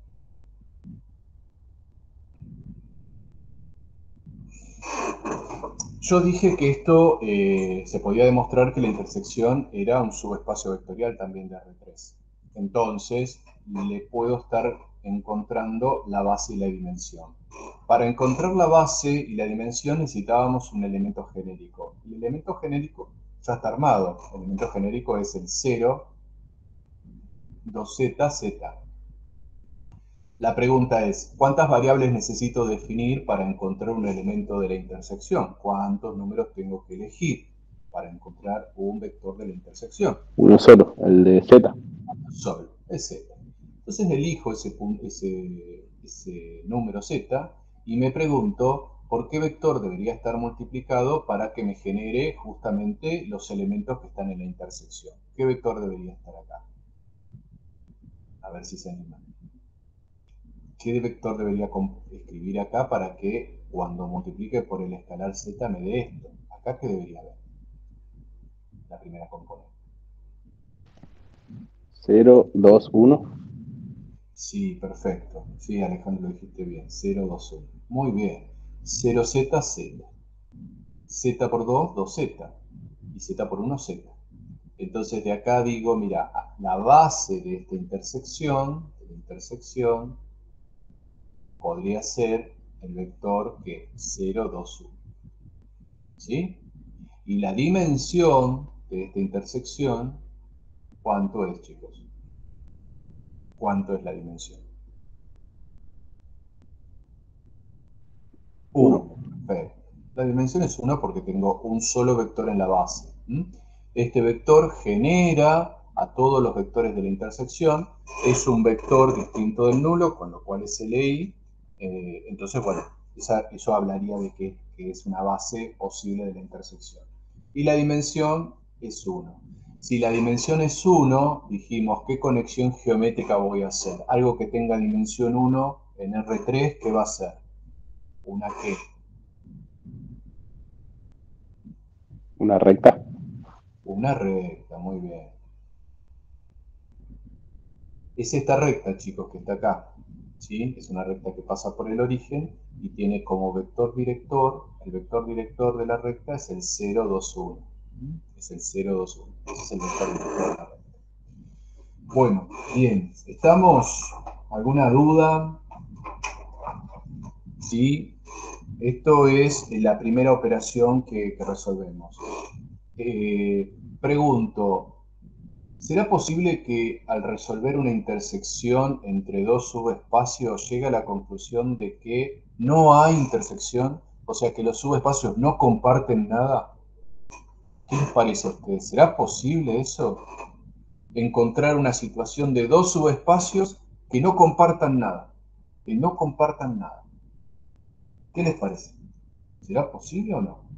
Yo dije que esto se podía demostrar que la intersección era un subespacio vectorial también de R3. Entonces, le puedo estar encontrando la base y la dimensión. Para encontrar la base y la dimensión necesitábamos un elemento genérico. El elemento genérico ya está armado. El elemento genérico es el 0, 2z, z. La pregunta es, ¿cuántas variables necesito definir para encontrar un elemento de la intersección? ¿Cuántos números tengo que elegir para encontrar un vector de la intersección? Uno solo, el de Z. Solo, es z. Entonces elijo ese número z y me pregunto por qué vector debería estar multiplicado para que me genere justamente los elementos que están en la intersección. ¿Qué vector debería estar acá? A ver si se animan. ¿Qué vector debería escribir acá para que cuando multiplique por el escalar z me dé esto? ¿Acá qué debería haber? La primera componente. 0, 2, 1. Sí, perfecto. Sí, Alejandro, lo dijiste bien. 0, 2, 1. Muy bien. 0z, z. Z por 2, 2z. Y z por 1, z. Entonces de acá digo, mira, la base de esta intersección, podría ser el vector que 0, 2, 1. ¿Sí? Y la dimensión de esta intersección, ¿cuánto es, chicos? ¿Cuánto es la dimensión? 1. Perfecto. La dimensión es 1 porque tengo un solo vector en la base. Este vector genera a todos los vectores de la intersección. Es un vector distinto del nulo, con lo cual es LI. Entonces, bueno, eso hablaría de que es una base posible de la intersección. Y la dimensión es 1. Si la dimensión es 1, dijimos, ¿qué conexión geométrica voy a hacer? Algo que tenga dimensión 1 en R3, ¿qué va a ser? ¿Una qué? Una recta. Una recta, muy bien. Es esta recta, chicos, que está acá. ¿Sí? Es una recta que pasa por el origen y tiene como vector director, el vector director de la recta es el 0, 2, 1. Es el 0, 2, 1. Ese es el vector director de la recta. Bueno, bien. ¿Estamos? ¿Alguna duda? Sí. Esto es la primera operación que resolvemos. Pregunto, ¿será posible que al resolver una intersección entre dos subespacios llegue a la conclusión de que no hay intersección? O sea, que los subespacios no comparten nada. ¿Qué les parece a ustedes? ¿Será posible eso? Encontrar una situación de dos subespacios que no compartan nada. Que no compartan nada. ¿Qué les parece? ¿Será posible o no?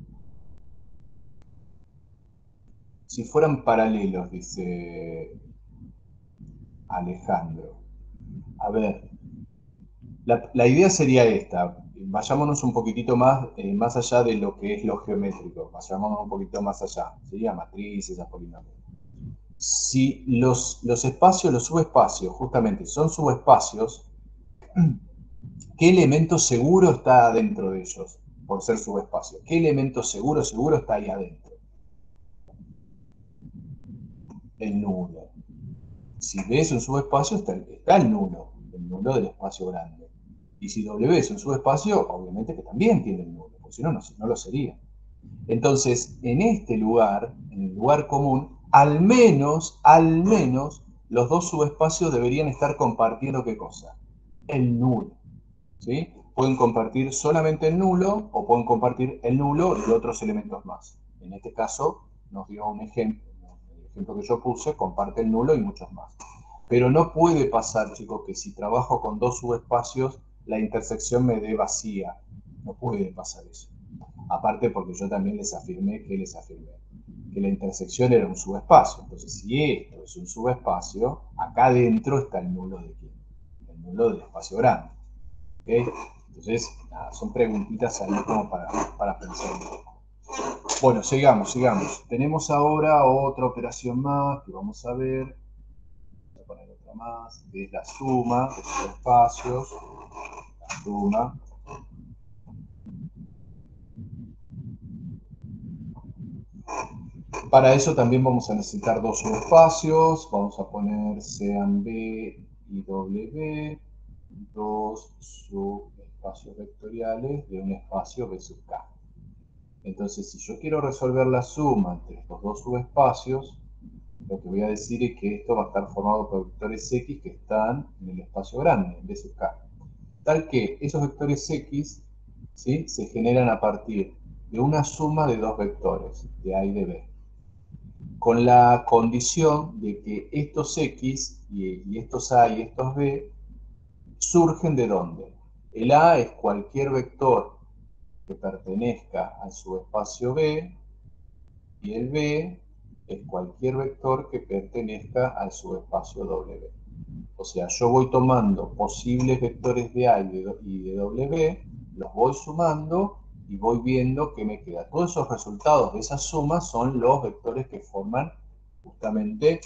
Si fueran paralelos, dice Alejandro. A ver, la idea sería esta. Vayámonos un poquitito más allá de lo que es lo geométrico. Vayámonos un poquito más allá. Sería matrices, polinomios. Si los espacios, los subespacios, justamente son subespacios, ¿qué elemento seguro está dentro de ellos? Por ser subespacio. ¿Qué elemento seguro está ahí adentro? El nulo. Si B es un subespacio, está el nulo del espacio grande. Y si W es un subespacio, obviamente que también tiene el nulo, porque si no, no lo sería. Entonces, en este lugar, en el lugar común, al menos, los dos subespacios deberían estar compartiendo ¿qué cosa? El nulo. ¿Sí? Pueden compartir solamente el nulo o pueden compartir el nulo y otros elementos más. En este caso, nos dio un ejemplo. El ejemplo que yo puse comparte el nulo y muchos más. Pero no puede pasar, chicos, que si trabajo con dos subespacios, la intersección me dé vacía. No puede pasar eso. Aparte porque yo también les afirmé que la intersección era un subespacio. Entonces, si esto es un subespacio, acá dentro está el nulo de quién? El nulo del espacio grande. ¿Okay? Entonces, nada, son preguntitas ahí como para pensar un poco. Bueno, sigamos. Tenemos ahora otra operación más que vamos a ver. Voy a poner otra más, que es la suma de sus espacios. La suma. Para eso también vamos a necesitar dos subespacios. Vamos a poner sean B y W, dos subespacios vectoriales de un espacio B sub K. Entonces, si yo quiero resolver la suma entre estos dos subespacios, lo que voy a decir es que esto va a estar formado por vectores X que están en el espacio grande, en B sub K. Tal que esos vectores X, ¿sí?, se generan a partir de una suma de dos vectores, de A y de B, con la condición de que estos X y estos A y estos B surgen ¿de dónde? El A es cualquier vector que pertenezca al subespacio B y el B es cualquier vector que pertenezca al subespacio W. O sea, yo voy tomando posibles vectores de A y de W, los voy sumando y voy viendo qué me queda. Todos esos resultados de esa suma son los vectores que forman justamente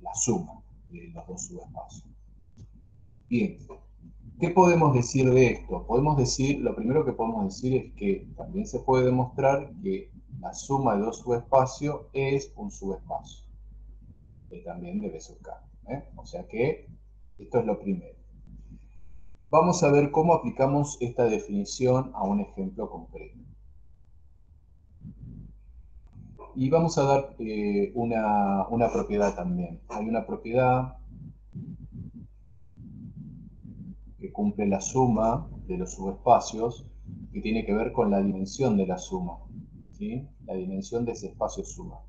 la suma de los dos subespacios. Bien, ¿qué podemos decir de esto? Lo primero que podemos decir es que también se puede demostrar que la suma de dos subespacios es un subespacio, también de B sub K. O sea que esto es lo primero. Vamos a ver cómo aplicamos esta definición a un ejemplo concreto. Y vamos a dar una propiedad también. Hay una propiedad que cumple la suma de los subespacios, que tiene que ver con la dimensión de la suma, ¿sí? La dimensión de ese espacio suma.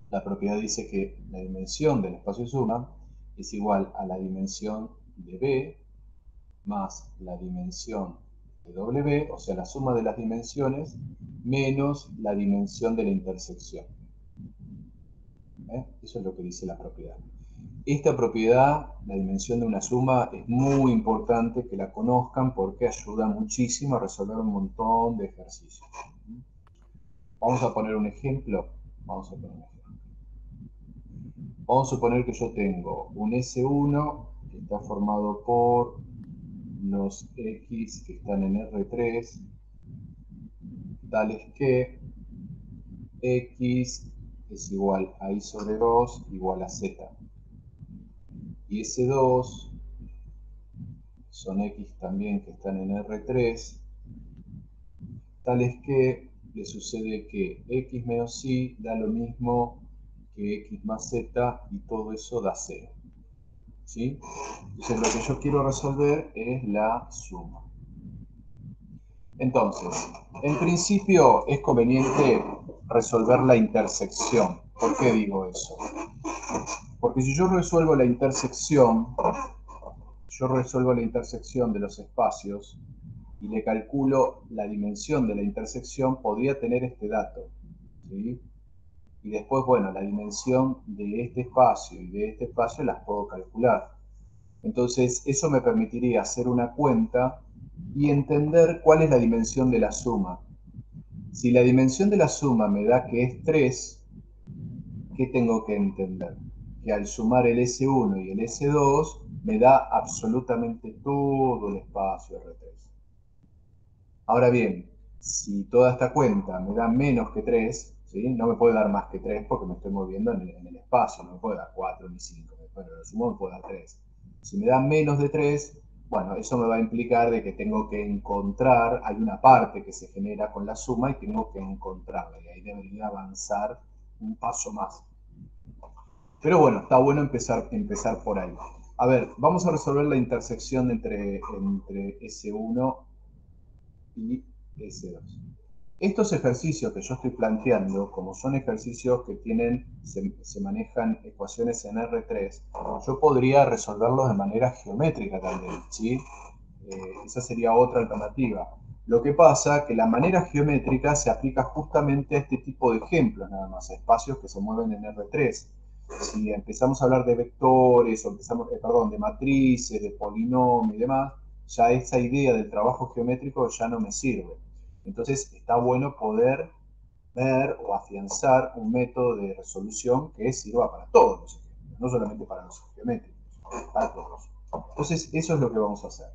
La propiedad dice que la dimensión del espacio suma es igual a la dimensión de B más la dimensión de W, o sea, la suma de las dimensiones, menos la dimensión de la intersección. Eso es lo que dice la propiedad. Esta propiedad, la dimensión de una suma, es muy importante que la conozcan porque ayuda muchísimo a resolver un montón de ejercicios. Vamos a poner un ejemplo. Vamos a suponer que yo tengo un S1 que está formado por los X que están en R3, tales que X es igual a I sobre 2 igual a Z. Y S2 son X también que están en R3, tales que le sucede que X menos Y da lo mismo que X más Z y todo eso da 0. ¿Sí? Entonces lo que yo quiero resolver es la suma. Entonces, en principio es conveniente resolver la intersección. ¿Por qué digo eso? Porque si yo resuelvo la intersección de los espacios y le calculo la dimensión de la intersección, podría tener este dato, ¿sí? Y después, bueno, la dimensión de este espacio y de este espacio las puedo calcular. Entonces, eso me permitiría hacer una cuenta y entender cuál es la dimensión de la suma. Si la dimensión de la suma me da que es 3, ¿qué tengo que entender? Que al sumar el S1 y el S2 me da absolutamente todo el espacio R3. Ahora bien, si toda esta cuenta me da menos que 3, ¿sí? No me puede dar más que 3 porque me estoy moviendo en el espacio, no me puede dar 4 ni 5, bueno, lo sumo me puede dar 3. Si me da menos de 3, bueno, eso me va a implicar de que tengo que encontrar, hay una parte que se genera con la suma y tengo que encontrarla, y ahí debería avanzar un paso más. Pero bueno, está bueno empezar por ahí. A ver, vamos a resolver la intersección entre S1 y S2. Estos ejercicios que yo estoy planteando, como son ejercicios que se manejan ecuaciones en R3, yo podría resolverlos de manera geométrica también, ¿sí? Esa sería otra alternativa. Lo que pasa es que la manera geométrica se aplica justamente a este tipo de ejemplos, nada más, a espacios que se mueven en R3. Si empezamos a hablar de vectores, o de matrices, de polinomios y demás, ya esa idea del trabajo geométrico ya no me sirve. Entonces está bueno poder ver o afianzar un método de resolución que sirva para todos los ejemplos, no solamente para los geométricos, para todos. Entonces eso es lo que vamos a hacer.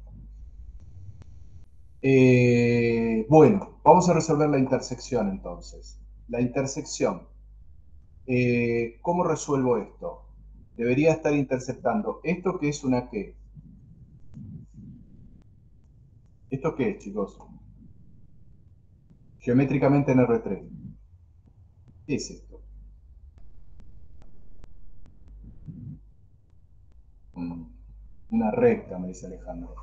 Bueno, vamos a resolver la intersección entonces. La intersección. ¿Cómo resuelvo esto? Debería estar interceptando esto que es una ¿qué? ¿Esto qué es, chicos? Geométricamente en R3. ¿Qué es esto? Una recta, me dice Alejandro.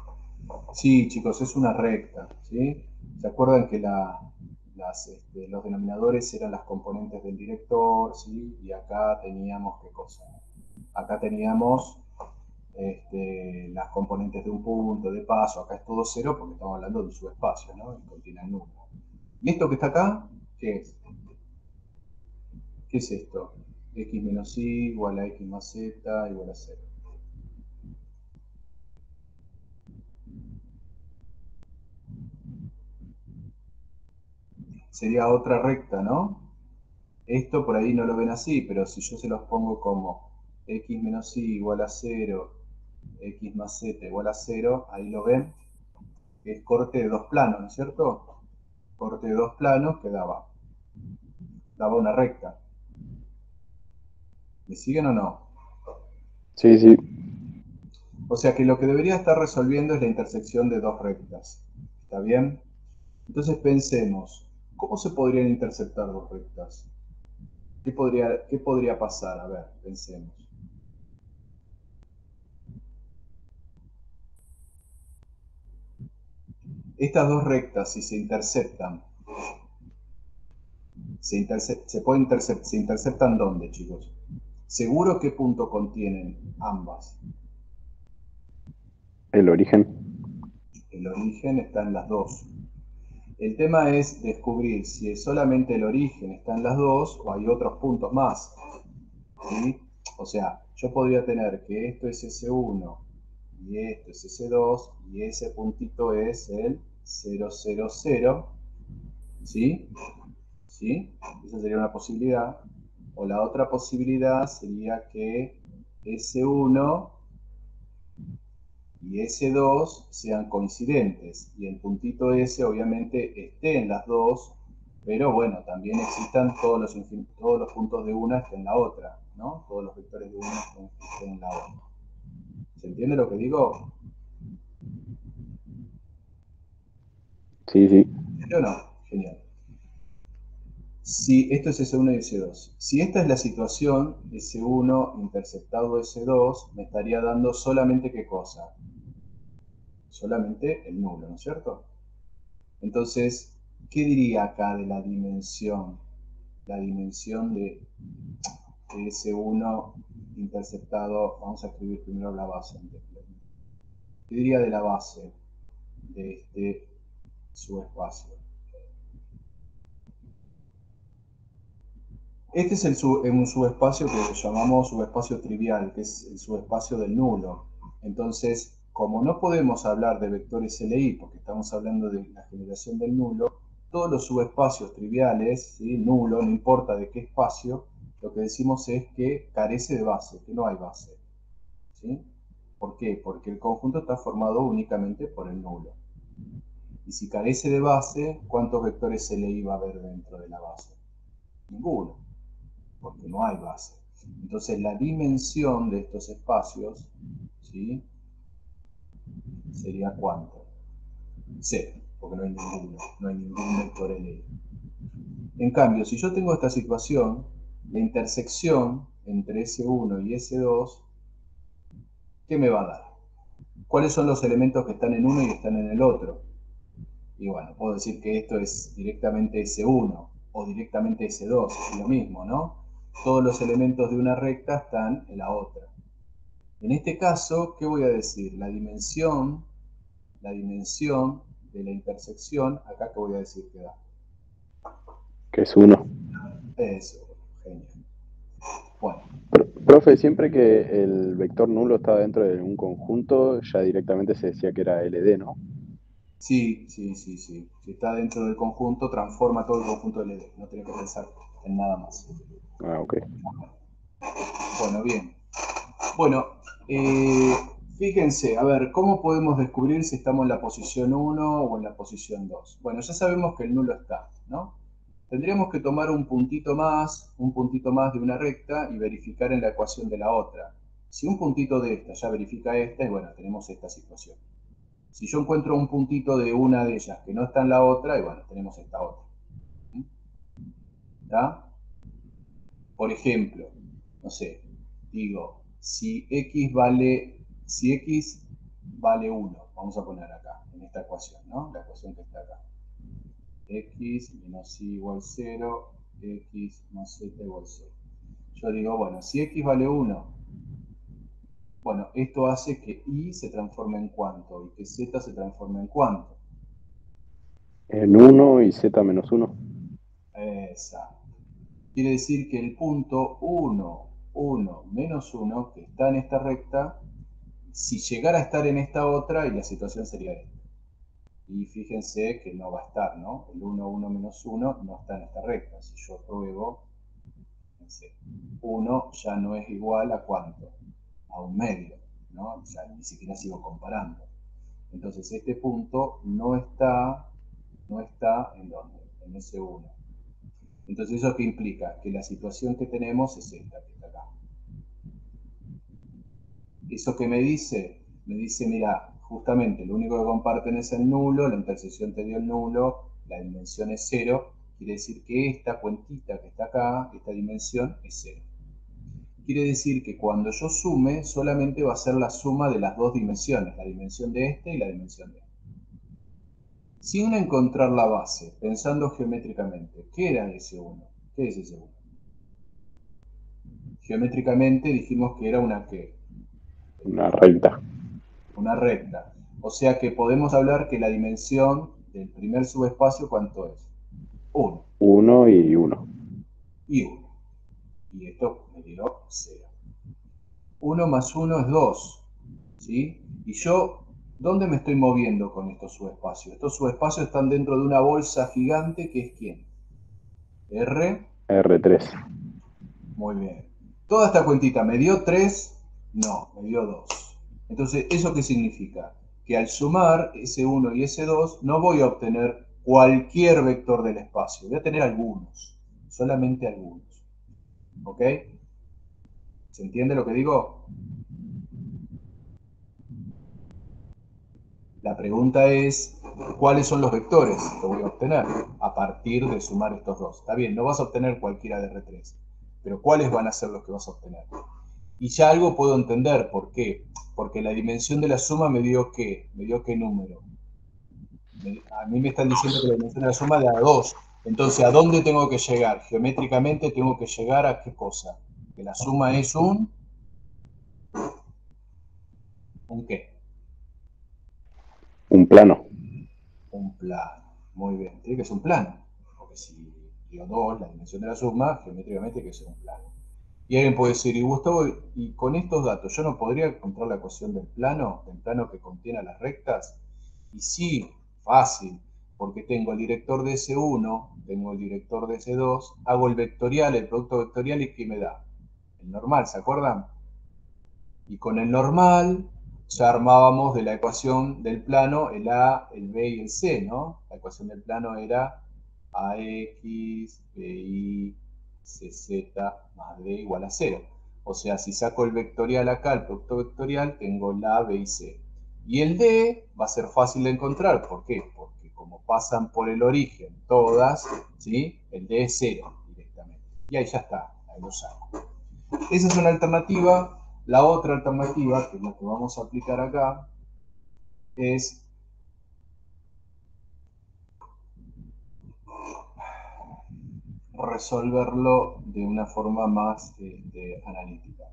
Sí, chicos, es una recta, ¿sí? ¿Se acuerdan que los denominadores eran las componentes del director, ¿sí? Y acá teníamos, ¿qué cosa? Acá teníamos las componentes de un punto, de paso, acá es todo cero porque estamos hablando de un subespacio, ¿no? Y contiene el número. ¿Y esto que está acá? ¿Qué es? ¿Qué es esto? X menos y igual a x más z igual a 0. Sería otra recta, ¿no? Esto por ahí no lo ven así, pero si yo se los pongo como x menos y igual a 0, x más z igual a 0, ahí lo ven, que es corte de dos planos, ¿no es cierto? Corte de dos planos que daba una recta. ¿Me siguen o no? Sí, sí. O sea que lo que debería estar resolviendo es la intersección de dos rectas. ¿Está bien? Entonces pensemos, ¿cómo se podrían interceptar dos rectas? ¿Qué podría pasar? A ver, pensemos. Estas dos rectas, si se interceptan, ¿se interceptan dónde, chicos? ¿Seguro qué punto contienen ambas? El origen. El origen está en las dos. El tema es descubrir si es solamente el origen está en las dos o hay otros puntos más. ¿Sí? O sea, yo podría tener que esto es S1 y esto es S2 y ese puntito es el 0, 0, 0. ¿Sí? ¿Sí? Esa sería una posibilidad. O la otra posibilidad sería que S1 y S2 sean coincidentes y el puntito S obviamente esté en las dos, pero bueno, también existan todos los puntos de una estén en la otra, ¿no? Todos los vectores de una estén en la otra. ¿Se entiende lo que digo? Sí, sí. ¿Sí o no? Genial. Si esto es S1 y S2, si esta es la situación, S1 interceptado S2, me estaría dando solamente qué cosa? Solamente el nulo, ¿no es cierto? Entonces, ¿qué diría acá de la dimensión? La dimensión de S1 interceptado, vamos a escribir primero la base. ¿Qué diría de la base de este subespacio? Este es un subespacio que llamamos subespacio trivial, que es el subespacio del nulo. Entonces, como no podemos hablar de vectores LI porque estamos hablando de la generación del nulo, todos los subespacios triviales, ¿sí? Nulo, no importa de qué espacio, lo que decimos es que carece de base, que no hay base. ¿Sí? ¿Por qué? Porque el conjunto está formado únicamente por el nulo. Y si carece de base, ¿cuántos vectores LI va a haber dentro de la base? Ninguno, porque no hay base. Entonces la dimensión de estos espacios, ¿sí? Sería ¿cuánto? Cero, porque no hay ningún vector LI. En cambio, si yo tengo esta situación, la intersección entre S1 y S2, ¿qué me va a dar? ¿Cuáles son los elementos que están en uno y están en el otro? Y bueno, puedo decir que esto es directamente S1 o directamente S2, es lo mismo, ¿no? Todos los elementos de una recta están en la otra. En este caso, ¿qué voy a decir? La dimensión de la intersección, acá ¿qué voy a decir que da? Que es 1. Eso, genial. Bueno, Profe, siempre que el vector nulo estaba dentro de un conjunto, ya directamente se decía que era LD, ¿no? Sí, sí, sí, sí. Si está dentro del conjunto, transforma todo el conjunto del ED. No tiene que pensar en nada más. Ah, ok. Bueno, bien. Bueno, fíjense, a ver, ¿cómo podemos descubrir si estamos en la posición 1 o en la posición 2? Bueno, ya sabemos que el nulo está, ¿no? Tendríamos que tomar un puntito más de una recta y verificar en la ecuación de la otra. Si un puntito de esta ya verifica esta, y bueno, tenemos esta situación. Si yo encuentro un puntito de una de ellas que no está en la otra, y bueno, tenemos esta otra. ¿Está? Por ejemplo, no sé, digo, si x vale 1, vamos a poner acá, en esta ecuación, ¿no? La ecuación que está acá. X menos y igual 0, x más z igual 0. Yo digo, bueno, si x vale 1, bueno, esto hace que y se transforme en cuánto y que z se transforme en cuánto. En 1 y z menos 1. Exacto. Quiere decir que el punto 1, 1, menos 1, que está en esta recta, si llegara a estar en esta otra, y la situación sería esta. Y fíjense que no va a estar, ¿no? El 1, 1 menos 1 no está en esta recta. Si yo pruebo, fíjense, 1 ya no es igual a ¿cuánto? A un medio, ¿no? O sea, ni siquiera sigo comparando. Entonces este punto no está ¿en dónde? En ese 1. Entonces, ¿eso qué implica? Que la situación que tenemos es esta, que está acá. ¿Eso qué me dice? Me dice, mira, justamente lo único que comparten es el nulo, la intersección te dio el nulo, la dimensión es 0, quiere decir que esta cuentita que está acá, esta dimensión es 0. Quiere decir que cuando yo sume, solamente va a ser la suma de las dos dimensiones, la dimensión de este y la dimensión de este. Sin encontrar la base, pensando geométricamente, ¿qué era ese 1? ¿Qué es ese 1? Geométricamente dijimos que era una ¿qué? Una recta. Una recta. O sea que podemos hablar que la dimensión del primer subespacio, ¿cuánto es? 1. 1 y 1. Y 1. Y esto me dio 0. 1 más 1 es 2. ¿Sí? Y yo, ¿dónde me estoy moviendo con estos subespacios? Estos subespacios están dentro de una bolsa gigante que es ¿quién? R. R3. Muy bien. Toda esta cuentita, ¿me dio 3? No, me dio 2. Entonces, ¿eso qué significa? Que al sumar ese 1 y ese 2, no voy a obtener cualquier vector del espacio. Voy a tener algunos. Solamente algunos. ¿Ok? ¿Se entiende lo que digo? La pregunta es, ¿cuáles son los vectores que voy a obtener a partir de sumar estos dos? Está bien, no vas a obtener cualquiera de R3, pero ¿cuáles van a ser los que vas a obtener? Y ya algo puedo entender, ¿por qué? Porque la dimensión de la suma me dio ¿qué? Me dio ¿qué número? A mí me están diciendo que la dimensión de la suma da 2. Entonces, ¿a dónde tengo que llegar? Geométricamente tengo que llegar a ¿qué cosa? Que la suma es ¿un qué? Un plano. Un plano. Muy bien, tiene que ser un plano. Porque si dio 2, la dimensión de la suma, geométricamente tiene que ser un plano. Y alguien puede decir, y Gustavo, y con estos datos, ¿yo no podría encontrar la ecuación del plano que contiene a las rectas? Y sí, fácil, porque tengo el director de S1, tengo el director de S2, hago el vectorial, el producto vectorial, ¿y qué me da? El normal, ¿se acuerdan? Y con el normal ya armábamos de la ecuación del plano el A, el B y el C, ¿no? La ecuación del plano era AX, BY, CZ más D igual a 0. O sea, si saco el vectorial acá, el producto vectorial, tengo la A, B y C. Y el D va a ser fácil de encontrar. ¿Por qué? Porque como pasan por el origen todas, ¿sí? El D es 0 directamente. Y ahí ya está, ahí lo saco. Esa es una alternativa. La otra alternativa, que es la que vamos a aplicar acá, es resolverlo de una forma más analítica.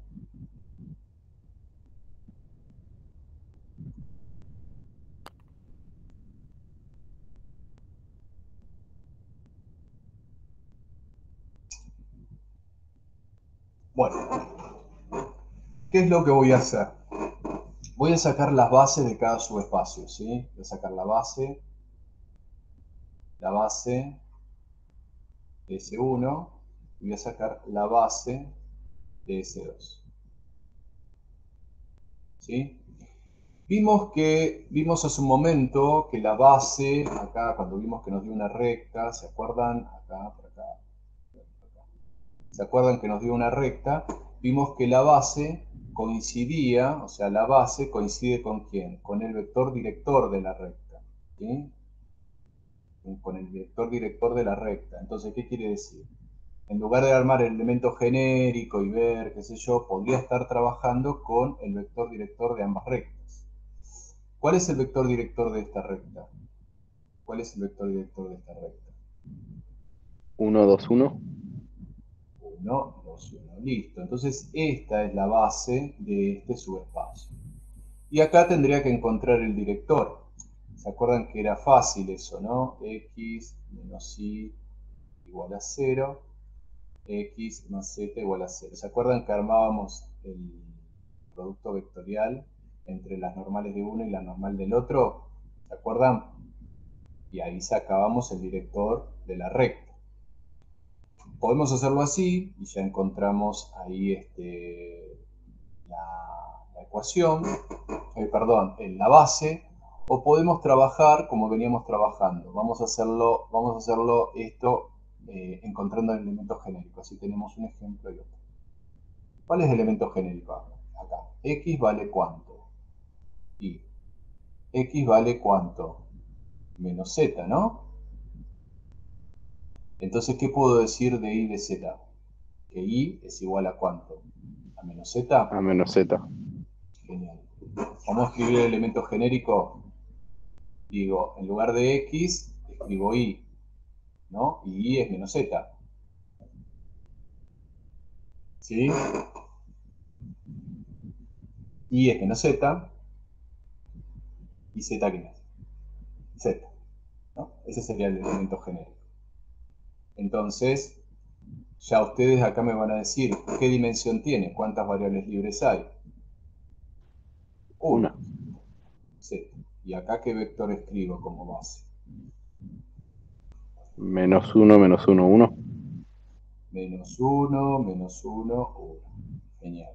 Bueno, ¿qué es lo que voy a hacer? Voy a sacar las bases de cada subespacio, ¿sí? Voy a sacar la base de S1 y voy a sacar la base de S2. ¿Sí? Vimos hace un momento que la base, acá cuando vimos que nos dio una recta, ¿se acuerdan? Acá, por acá. ¿Se acuerdan que nos dio una recta? Vimos que la base coincidía, o sea, la base coincide ¿con quién? Con el vector director de la recta. ¿Sí? Con el vector director de la recta. Entonces, ¿qué quiere decir? En lugar de armar el elemento genérico y ver, qué sé yo, podría estar trabajando con el vector director de ambas rectas. ¿Cuál es el vector director de esta recta? ¿Cuál es el vector director de esta recta? 1, 2, 1. 1, 2, 1. Listo. Entonces, esta es la base de este subespacio. Y acá tendría que encontrar el director. ¿Se acuerdan que era fácil eso, no? X menos Y igual a 0. X más Z igual a 0. ¿Se acuerdan que armábamos el producto vectorial entre las normales de uno y la normal del otro? ¿Se acuerdan? Y ahí sacábamos el director de la recta. Podemos hacerlo así y ya encontramos ahí la ecuación, perdón, en la base, o podemos trabajar como veníamos trabajando. Vamos a hacerlo esto encontrando el elemento genérico. Así tenemos un ejemplo y otro. ¿Cuál es el elemento genérico acá? X vale cuánto. Y X vale cuánto. Menos Z, ¿no? Entonces, ¿qué puedo decir de Y de Z? Que Y es igual a cuánto. A menos Z. A menos Z. Genial. Vamos a escribir el elemento genérico. Digo, en lugar de X, escribo Y, ¿no? Y Y es menos Z. ¿Sí? Y es menos Z. ¿Y Z qué es? Z. ¿No? Ese sería el elemento genérico. Entonces, ya ustedes acá me van a decir qué dimensión tiene, cuántas variables libres hay. 1. Una. Z. ¿Y acá qué vector escribo como base? Menos 1, menos 1, 1. Menos 1, menos 1, 1. Genial.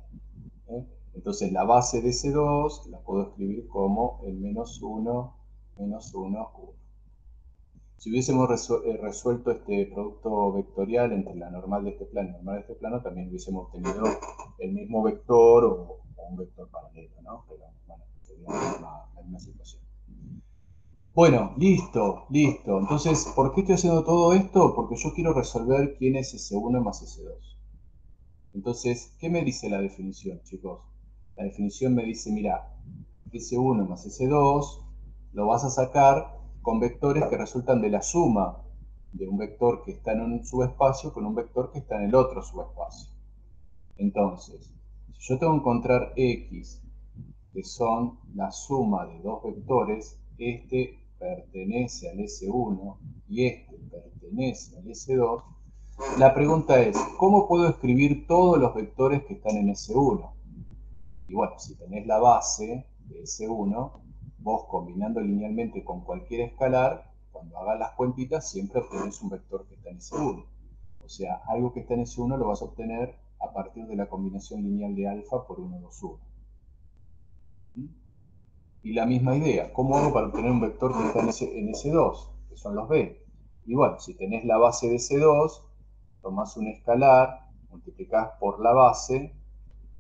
¿Eh? Entonces la base de C2 la puedo escribir como el menos 1, menos 1, 1. Si hubiésemos resuelto este producto vectorial entre la normal de este plano y la normal de este plano, también hubiésemos obtenido el mismo vector o un vector paralelo, ¿no? Pero bueno, sería la misma situación. Bueno, listo, listo. Entonces, ¿por qué estoy haciendo todo esto? Porque yo quiero resolver quién es S1 más S2. Entonces, ¿qué me dice la definición, chicos? La definición me dice, mira, S1 más S2 lo vas a sacar con vectores que resultan de la suma de un vector que está en un subespacio con un vector que está en el otro subespacio. Entonces, si yo tengo que encontrar X, que son la suma de dos vectores, este pertenece al S1 y este pertenece al S2, la pregunta es, ¿cómo puedo escribir todos los vectores que están en S1? Y bueno, si tenés la base de S1, vos combinando linealmente con cualquier escalar, cuando hagas las cuentitas siempre obtenés un vector que está en S1. O sea, algo que está en S1 lo vas a obtener a partir de la combinación lineal de alfa por 1, 2, 1. Y la misma idea, ¿cómo hago para obtener un vector que está en S2? Que son los B. Y bueno, si tenés la base de S2, tomás un escalar, multiplicás por la base,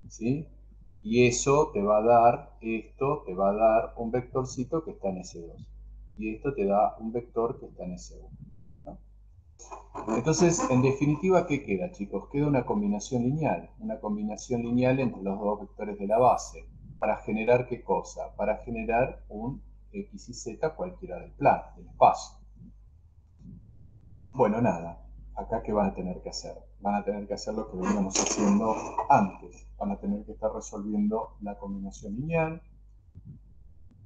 ¿sí? Y eso te va a dar, esto te va a dar un vectorcito que está en S2. Y esto te da un vector que está en S1. ¿No? Entonces, en definitiva, ¿qué queda, chicos? Queda una combinación lineal entre los dos vectores de la base. ¿Para generar qué cosa? Para generar un X y Z cualquiera del plano, del espacio. Bueno, nada. Acá, ¿qué van a tener que hacer? Van a tener que hacer lo que veníamos haciendo antes. Van a tener que estar resolviendo la combinación lineal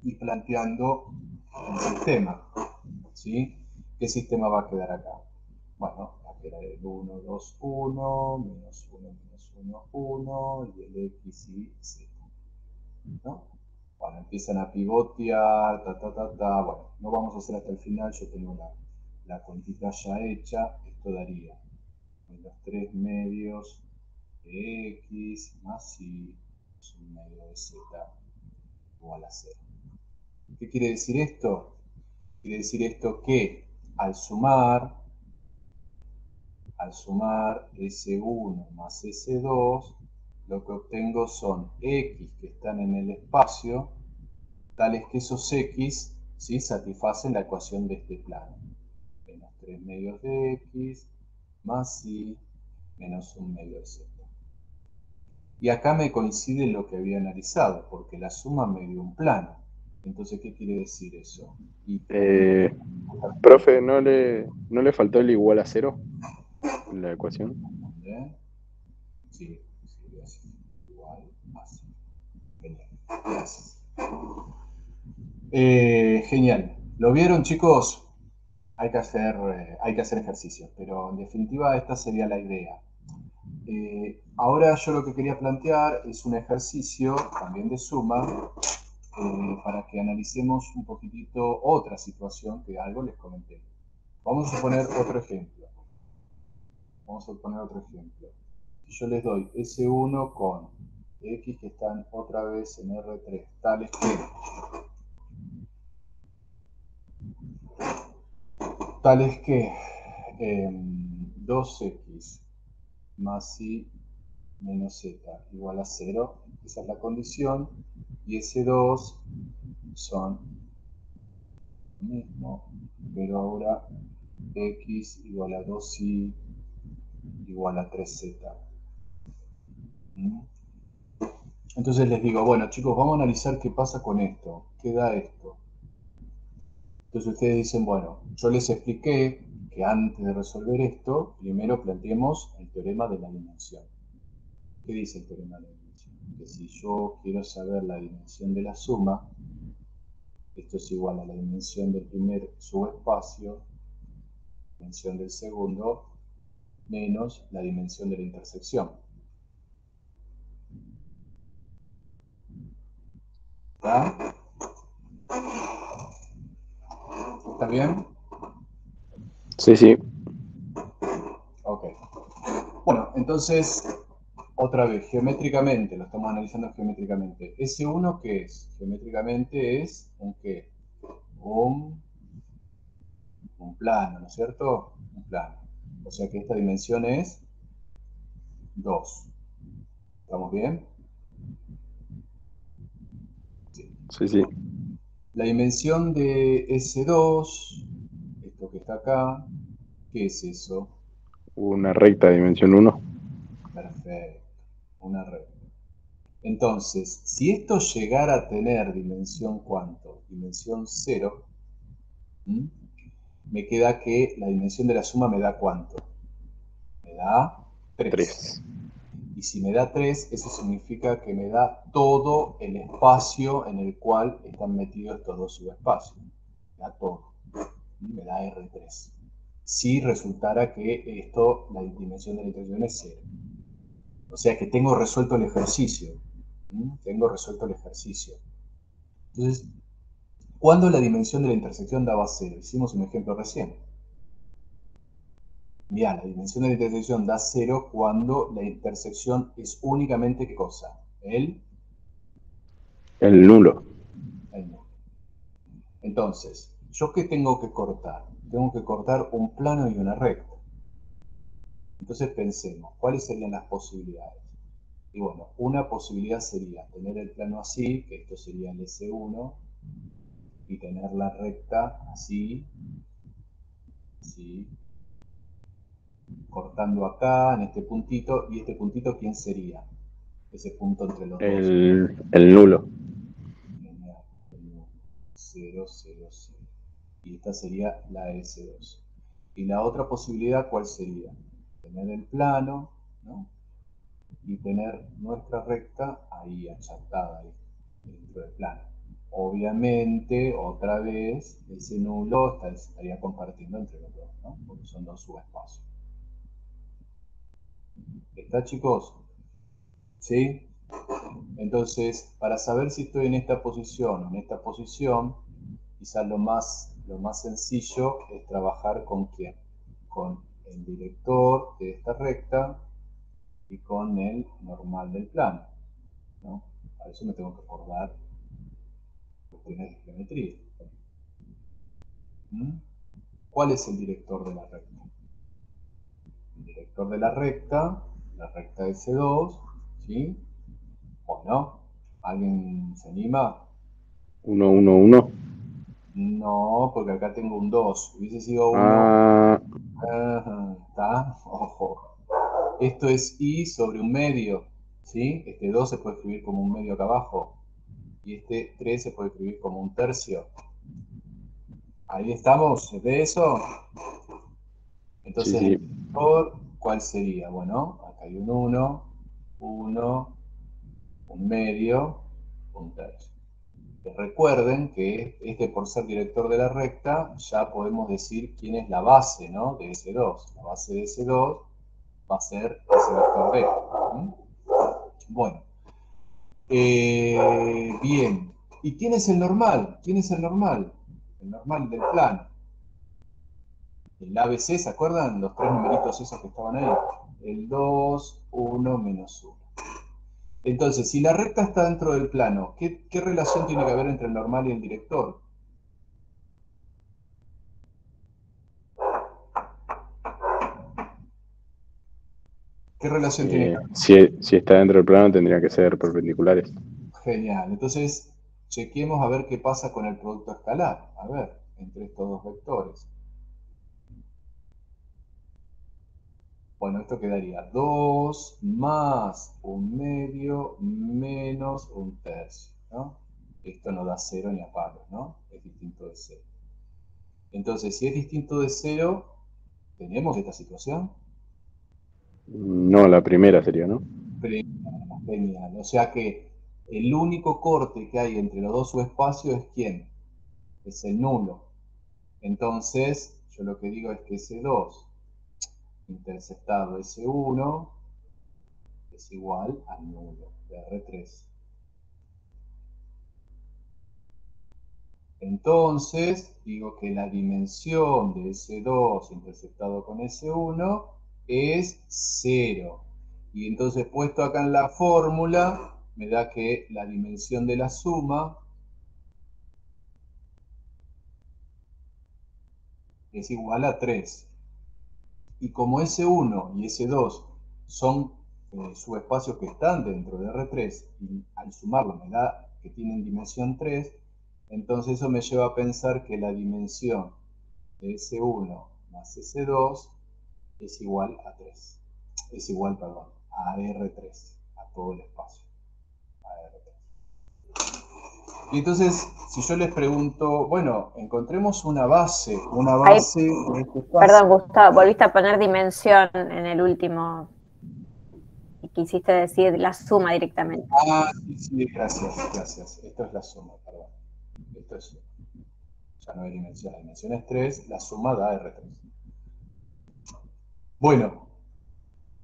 y planteando el sistema. ¿Sí? ¿Qué sistema va a quedar acá? Bueno, va a quedar el 1, 2, 1, menos 1, 1 y el X y Z. ¿No? Bueno, empiezan a pivotear, Bueno, no vamos a hacer hasta el final, yo tengo la cuentita ya hecha. Esto daría los 3 medios de x más y es un medio de z igual a 0. ¿Qué quiere decir esto? Quiere decir esto que al sumar S1 más S2, lo que obtengo son x que están en el espacio, tales que esos x, ¿sí?, satisfacen la ecuación de este plano. Menos 3 medios de x más y menos 1 medio de z. Y acá me coincide lo que había analizado, porque la suma me dio un plano. Entonces, ¿qué quiere decir eso? Profe, ¿no le faltó el igual a 0 en la ecuación? Sí, gracias. Igual a 0. Genial, gracias. Genial. ¿Lo vieron, chicos? Hay que hacer ejercicios, pero en definitiva esta sería la idea. Ahora yo lo que quería plantear es un ejercicio también de suma para que analicemos un poquitito otra situación que algo les comenté. Vamos a poner otro ejemplo. Si yo les doy S1 con X que están otra vez en R3, tales que 2X más Y menos Z igual a 0, esa es la condición, y S2 son lo mismo, pero ahora X igual a 2Y igual a 3Z. Entonces les digo, bueno chicos, vamos a analizar qué pasa con esto, qué da esto. Entonces ustedes dicen, bueno, yo les expliqué que antes de resolver esto, primero planteemos el teorema de la dimensión. ¿Qué dice el teorema de la dimensión? Que si yo quiero saber la dimensión de la suma, esto es igual a la dimensión del primer subespacio, dimensión del segundo, menos la dimensión de la intersección. ¿Está? ¿Está bien? Sí, sí. Ok. Bueno, entonces, otra vez, geométricamente, lo estamos analizando geométricamente. S1, ¿qué es? Geométricamente es un ¿qué? Un plano, ¿no es cierto? Un plano. O sea que esta dimensión es 2. ¿Estamos bien? Sí. Sí, sí. La dimensión de S2, esto que está acá, ¿qué es eso? Una recta dimensión 1. Perfecto, una recta. Entonces, si esto llegara a tener dimensión ¿cuánto? Dimensión 0, me queda que la dimensión de la suma me da ¿cuánto? Me da 3. 3. Y si me da 3, eso significa que me da todo el espacio en el cual están metidos estos dos subespacios. Me da todo. Me da R3. Si resultara que esto, la dimensión de la intersección es 0. O sea que tengo resuelto el ejercicio. Entonces, ¿cuándo la dimensión de la intersección daba 0? Hicimos un ejemplo recién. Mirá, la dimensión de la intersección da 0 cuando la intersección es únicamente ¿qué cosa? El nulo. nulo. Entonces, ¿yo qué tengo que cortar? Tengo que cortar un plano y una recta. Entonces pensemos, ¿cuáles serían las posibilidades? Y bueno, una posibilidad sería tener el plano así, que esto sería el S1, y tener la recta así, cortando acá, en este puntito, y este puntito, ¿quién sería? Ese punto entre los dos. El nulo. 0, 0, 0. Y esta sería la S2. Y la otra posibilidad, ¿cuál sería? Tener el plano, ¿no? Y tener nuestra recta ahí achatada, ahí, dentro del plano. Obviamente, otra vez, ese nulo estaría compartiendo entre los dos, ¿no? Porque son dos subespacios. ¿Está, chicos? ¿Sí? Entonces, para saber si estoy en esta posición o en esta posición, quizás lo más sencillo es trabajar con quién, con el director de esta recta y con el normal del plano, ¿no? A eso me tengo que acordar cuestiones de geometría. ¿Mm? ¿Cuál es el director de la recta? El director de la recta S2, ¿sí? ¿O no? ¿Alguien se anima? 1, 1, 1. No, porque acá tengo un 2. Hubiese sido 1. Ah, ¿Está? Ojo. Esto es I sobre un medio, ¿sí? Este 2 se puede escribir como un medio acá abajo. Y este 3 se puede escribir como un tercio. Ahí estamos, ¿se ve eso? sí, Entonces, sí. ¿el director cuál sería? Bueno, acá hay un 1, 1, un medio, un tercio. Que recuerden que este, por ser director de la recta, ya podemos decir quién es la base, ¿no? De ese 2. La base de ese 2 va a ser ese vector B. ¿Mm? Bueno, bien. ¿Y quién es el normal? ¿Quién es el normal? El normal del plano. El ABC, ¿se acuerdan? Los tres numeritos esos que estaban ahí. El 2, 1, menos 1. Entonces, si la recta está dentro del plano, ¿qué relación tiene que haber entre el normal y el director? ¿Qué relación tiene que haber? Si está dentro del plano, tendría que ser perpendiculares. Genial. Entonces, chequemos a ver qué pasa con el producto escalar. A ver, entre estos dos vectores. Bueno, esto quedaría 2 más un medio menos un tercio, ¿no? Esto no da 0 ni a palos, ¿no? Es distinto de 0. Entonces, si es distinto de 0, ¿tenemos esta situación? No, la primera sería, ¿no? Genial. O sea que el único corte que hay entre los dos subespacios es ¿quién? Es el nulo. Entonces, yo lo que digo es que S2 interceptado S1 es igual al nulo de R3. Entonces, digo que la dimensión de S2 interceptado con S1 es 0. Y entonces, puesto acá en la fórmula, me da que la dimensión de la suma es igual a 3. Y como S1 y S2 son subespacios que están dentro de R3, y al sumarlo me da que tienen dimensión 3, entonces eso me lleva a pensar que la dimensión de S1 más S2 es igual a 3. Es igual, perdón, a R3, a todo el espacio. A R3. Y entonces, si yo les pregunto, bueno, encontremos una base Ahí, de este perdón, espacio. Gustavo, volviste a poner dimensión en el último. Y quisiste decir la suma directamente. Ah, sí, sí, gracias, gracias. Esto es la suma, perdón. Esto es, ya no hay dimensión, la dimensión es 3, la suma da R3. Bueno,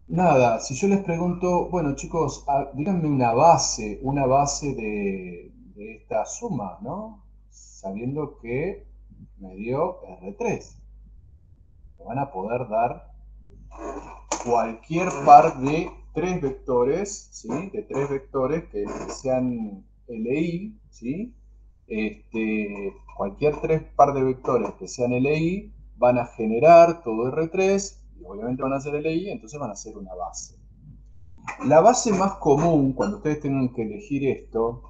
nada, si yo les pregunto, bueno chicos, díganme una base de esta suma, ¿no? Sabiendo que me dio R3. Me van a poder dar cualquier par de tres vectores, ¿sí? De tres vectores que sean LI, ¿sí? Cualquier tres par de vectores que sean LI van a generar todo R3 y obviamente van a ser LI, entonces van a ser una base. La base más común, cuando ustedes tengan que elegir esto,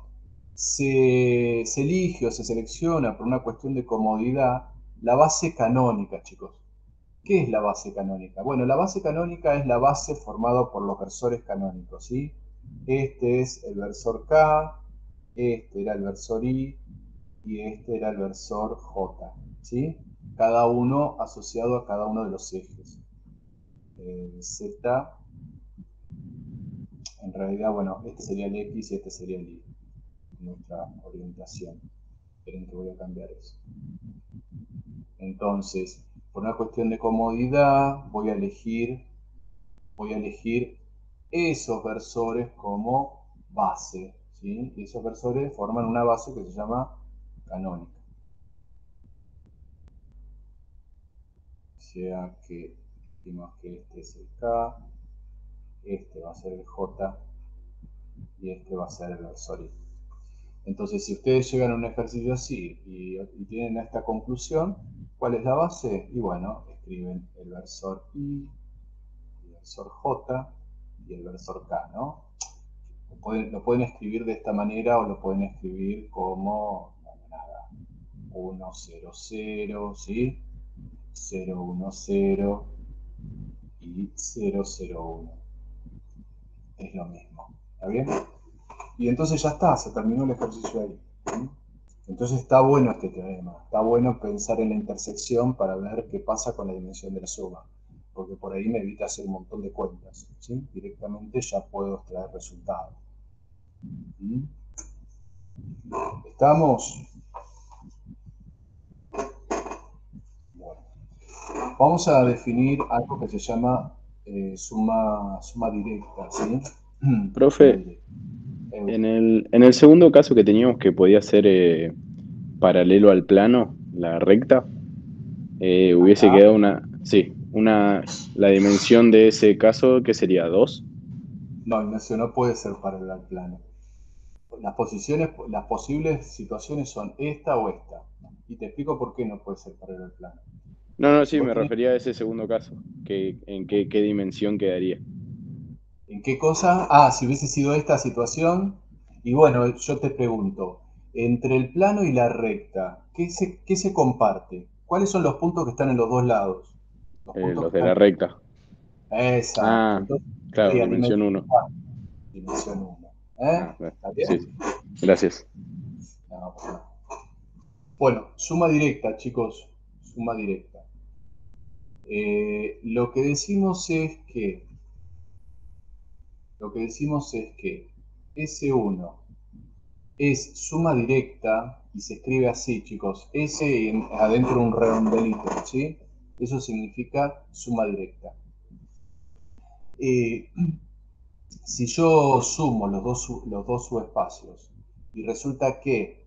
se elige o se selecciona por una cuestión de comodidad la base canónica, chicos. ¿Qué es la base canónica? Bueno, la base canónica es la base formada por los versores canónicos, ¿sí? Este es el versor K, este era el versor I y este era el versor J, ¿sí? Cada uno asociado a cada uno de los ejes. Z, en realidad, bueno, este sería el X y este sería el Y, nuestra orientación. Esperen que voy a cambiar eso. Entonces, por una cuestión de comodidad, voy a elegir esos versores como base, ¿sí? Y esos versores forman una base que se llama canónica. O sea que dijimos que este es el K, este va a ser el J y este va a ser el versor I. Entonces, si ustedes llegan a un ejercicio así y tienen esta conclusión, ¿cuál es la base? Y bueno, escriben el versor I, el versor J y el versor K, ¿no? Lo pueden escribir de esta manera o lo pueden escribir como, bueno, nada, 1, 0, 0, ¿sí? 0, 1, 0 y 0, 0, 1. Es lo mismo, ¿está bien? Y entonces ya está, se terminó el ejercicio ahí. ¿Sí? Entonces está bueno este teorema, está bueno pensar en la intersección para ver qué pasa con la dimensión de la suma, porque por ahí me evita hacer un montón de cuentas, ¿sí? Directamente ya puedo extraer resultados. ¿Sí? ¿Estamos? Bueno. Vamos a definir algo que se llama suma directa, ¿sí? Suma Profe, directa. en el segundo caso que teníamos que podía ser paralelo al plano, la recta, hubiese Acá, quedado la dimensión de ese caso, ¿qué sería? ¿2? no, Ignacio, no puede ser paralela al plano. Las posibles situaciones son esta o esta. Y te explico por qué no puede ser paralela al plano. No, no, Si sí, vos me tenés, refería a ese segundo caso, en qué dimensión quedaría. ¿en qué cosa? Ah, si hubiese sido esta situación. Y bueno, yo te pregunto, entre el plano y la recta, qué se comparte? ¿Cuáles son los puntos que están en los dos lados? Los puntos que Los de están. la recta. Exacto. Ah, Entonces, claro, sería dimensión uno. dimensión 1. ¿Eh? Ah, bueno, ¿Está sí, bien? sí. Gracias. No, pues no. Bueno, suma directa, chicos. Suma directa. Lo que decimos es que S1 es suma directa y se escribe así, chicos. S y adentro un redondelito, ¿sí? Eso significa suma directa. Eh, si yo sumo los dos subespacios y resulta que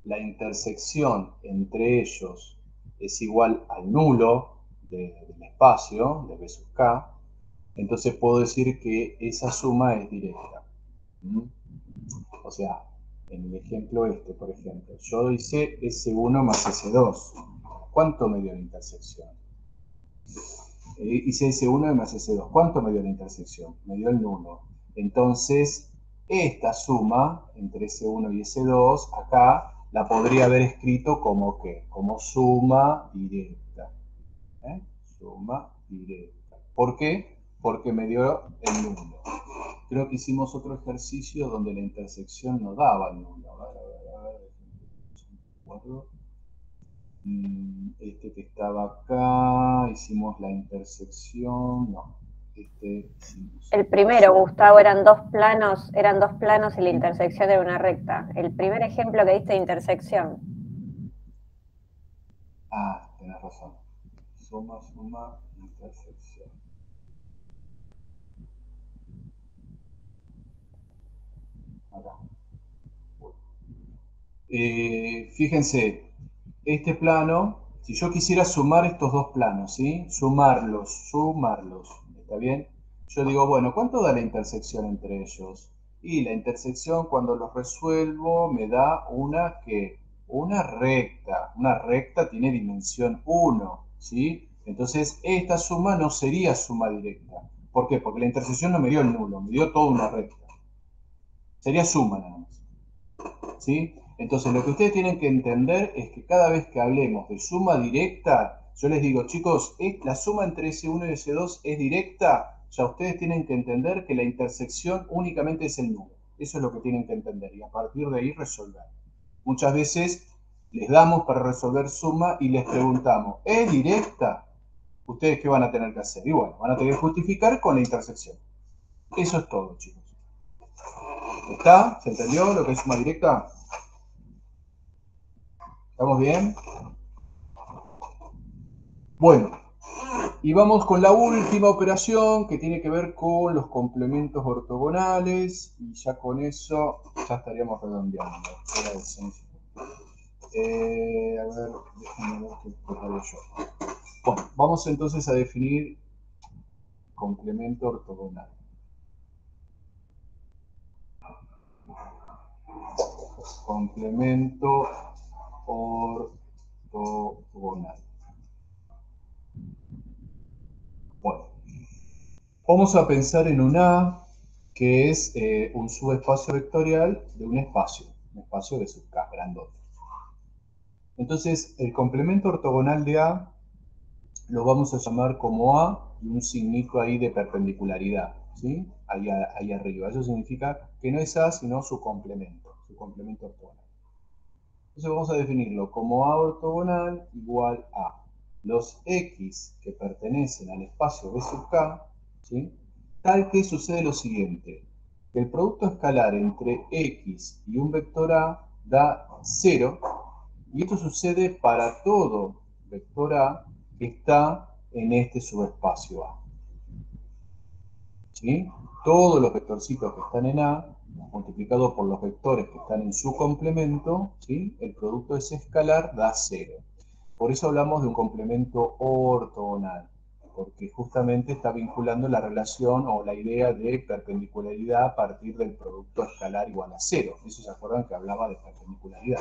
la intersección entre ellos es igual al nulo del espacio, de B sub k, entonces puedo decir que esa suma es directa. ¿Mm? O sea, en el ejemplo este, por ejemplo, yo hice S1 más S2. ¿Cuánto me dio la intersección? Hice S1 más S2. ¿Cuánto me dio la intersección? Me dio el nulo. Entonces, esta suma entre S1 y S2, acá la podría haber escrito como ¿qué? Como suma directa. ¿Eh? Suma directa. ¿Por qué? Porque me dio el nulo. Creo que hicimos otro ejercicio donde la intersección no daba el nulo. A ver. Este que estaba acá, hicimos la intersección, no. El primero, Gustavo, eran dos planos y la intersección era una recta. El primer ejemplo que diste de intersección. Ah, tenés razón. Suma, intersección. Acá. Fíjense, este plano, si yo quisiera sumar estos dos planos, ¿sí? Sumarlos, ¿está bien? Yo digo, bueno, ¿cuánto da la intersección entre ellos? Y la intersección cuando los resuelvo me da una recta. Una recta tiene dimensión 1, ¿sí? Entonces esta suma no sería suma directa. ¿Por qué? Porque la intersección no me dio el nulo, me dio toda una recta. Sería suma nada más. ¿Sí? Entonces, lo que ustedes tienen que entender es que cada vez que hablemos de suma directa, yo les digo, chicos, la suma entre S1 y S2 es directa, ya ustedes tienen que entender que la intersección únicamente es el nulo. Eso es lo que tienen que entender y a partir de ahí resolver. Muchas veces les damos para resolver suma y les preguntamos, ¿es directa? ¿Ustedes qué van a tener que hacer? Y bueno, van a tener que justificar con la intersección. Eso es todo, chicos. ¿Está? ¿Se entendió lo que es suma directa? ¿Estamos bien? Bueno, y vamos con la última operación que tiene que ver con los complementos ortogonales, y ya con eso ya estaríamos redondeando. Era eso. A ver, déjenme ver qué preparo yo. Bueno, vamos entonces a definir complemento ortogonal. Complemento ortogonal. Bueno, vamos a pensar en un A que es un subespacio vectorial de un espacio de sub K, grandote. Entonces, el complemento ortogonal de A lo vamos a llamar como A y un signito ahí de perpendicularidad, ¿sí? Ahí arriba. Eso significa que no es A, sino su complemento ortogonal. Entonces vamos a definirlo como A ortogonal igual a los X que pertenecen al espacio B sub K, ¿sí? Tal que sucede lo siguiente, que el producto escalar entre X y un vector A da 0, y esto sucede para todo vector A que está en este subespacio A. ¿Sí? Todos los vectorcitos que están en A, multiplicado por los vectores que están en su complemento, ¿sí? El producto de ese escalar da 0. Por eso hablamos de un complemento ortogonal, porque justamente está vinculando la relación o la idea de perpendicularidad a partir del producto escalar igual a 0. Eso se acuerdan que hablaba de perpendicularidad.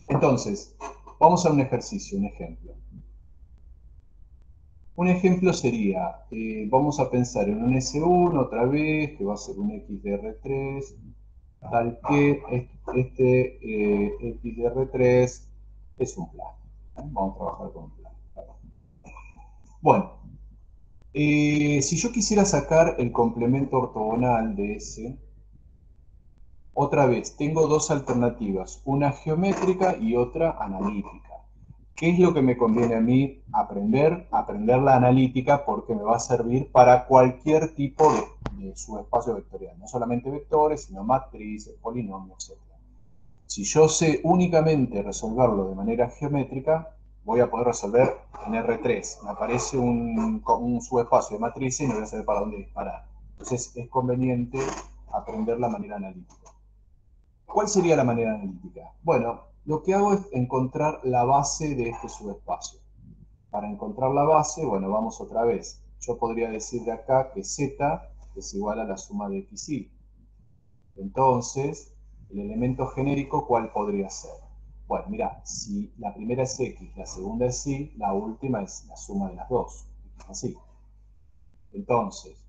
Entonces, vamos a un ejercicio, un ejemplo. Un ejemplo sería, vamos a pensar en un S1 otra vez, que va a ser un X de R3, tal que este X de R3 es un plano. Vamos a trabajar con un plano. Bueno, si yo quisiera sacar el complemento ortogonal de ese, otra vez, tengo dos alternativas, una geométrica y otra analítica. ¿Qué es lo que me conviene a mí aprender? Aprender la analítica, porque me va a servir para cualquier tipo de subespacio vectorial. No solamente vectores, sino matrices, polinomios, etc. Si yo sé únicamente resolverlo de manera geométrica, voy a poder resolver en R3. Me aparece un subespacio de matrices y no voy a saber para dónde disparar. Entonces es conveniente aprender la manera analítica. ¿Cuál sería la manera analítica? Bueno, lo que hago es encontrar la base de este subespacio. Para encontrar la base, bueno, vamos otra vez. Yo podría decir de acá que Z es igual a la suma de X, Y. Entonces, el elemento genérico, ¿cuál podría ser? Bueno, mira, si la primera es X, la segunda es Y, la última es la suma de las dos. Así. Entonces,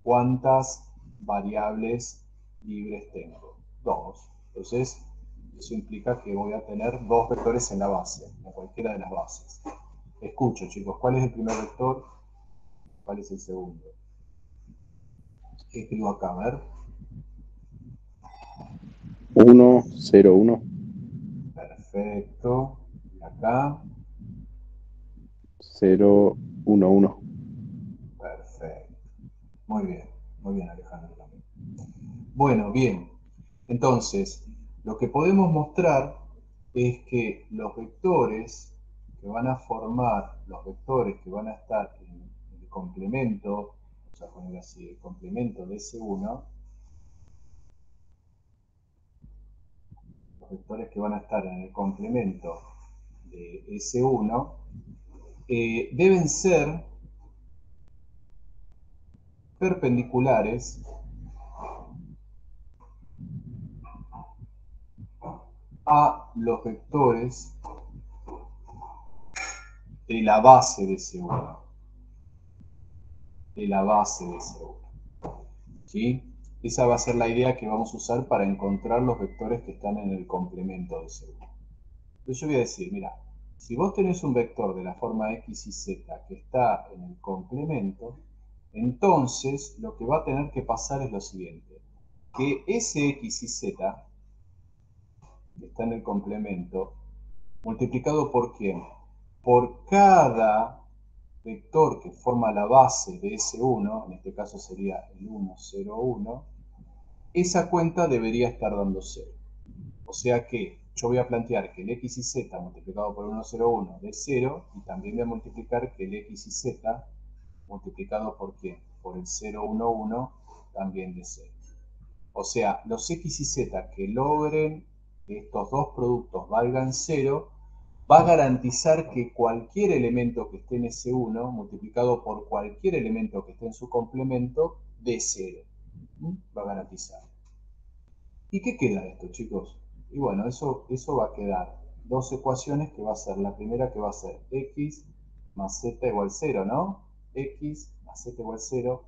¿cuántas variables libres tengo? 2. Entonces, eso implica que voy a tener dos vectores en la base, en cualquiera de las bases. Escucho, chicos, ¿cuál es el primer vector? ¿Cuál es el segundo? ¿Qué escribo acá? A ver. 1, 0, 1. Perfecto. Y acá. 0, 1, 1. Perfecto. Muy bien, Alejandro también. Bueno, bien. Entonces, lo que podemos mostrar es que los vectores que van a formar, los vectores que van a estar en el complemento, vamos a poner así, el complemento de S1, los vectores que van a estar en el complemento de S1 deben ser perpendiculares a los vectores de la base de S1. De la base de S1. ¿Sí? Esa va a ser la idea que vamos a usar para encontrar los vectores que están en el complemento de S1. Entonces yo voy a decir, mira, si vos tenés un vector de la forma X y Z que está en el complemento, entonces lo que va a tener que pasar es lo siguiente, que ese X y Z, que está en el complemento, multiplicado por ¿quién? Por cada vector que forma la base de S1, en este caso sería el 1, 0, 1, esa cuenta debería estar dando 0. O sea que yo voy a plantear que el x y z multiplicado por 1, 0, 1 de 0, y también voy a multiplicar que el x y z multiplicado por ¿qué? Por el 0, 1, 1 también de 0. O sea, los x y z que logren que estos dos productos valgan 0, va a garantizar que cualquier elemento que esté en S1 multiplicado por cualquier elemento que esté en su complemento dé 0. Va a garantizar. ¿Y qué queda de esto, chicos? Y bueno, eso va a quedar dos ecuaciones que va a ser, la primera que va a ser x más z igual 0, ¿no? X más z igual 0.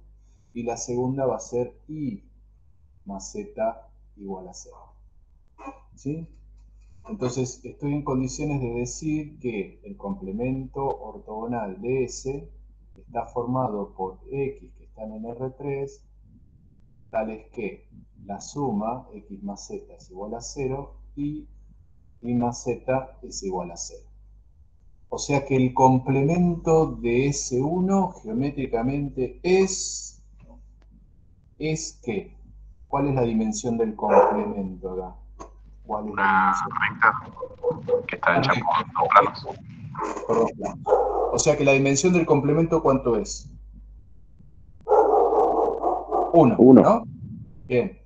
Y la segunda va a ser y más z igual a 0. ¿Sí? Entonces, estoy en condiciones de decir que el complemento ortogonal de S está formado por X que están en R3, tales que la suma X más Z es igual a 0 y Y más Z es igual a 0. O sea que el complemento de S1 geométricamente es ¿qué? ¿Cuál es la dimensión del complemento acá? ¿Cuál es la dimensión? Recta que está hecha por dos planos. Por dos planos. O sea que la dimensión del complemento, ¿cuánto es? 1, ¿no? Bien.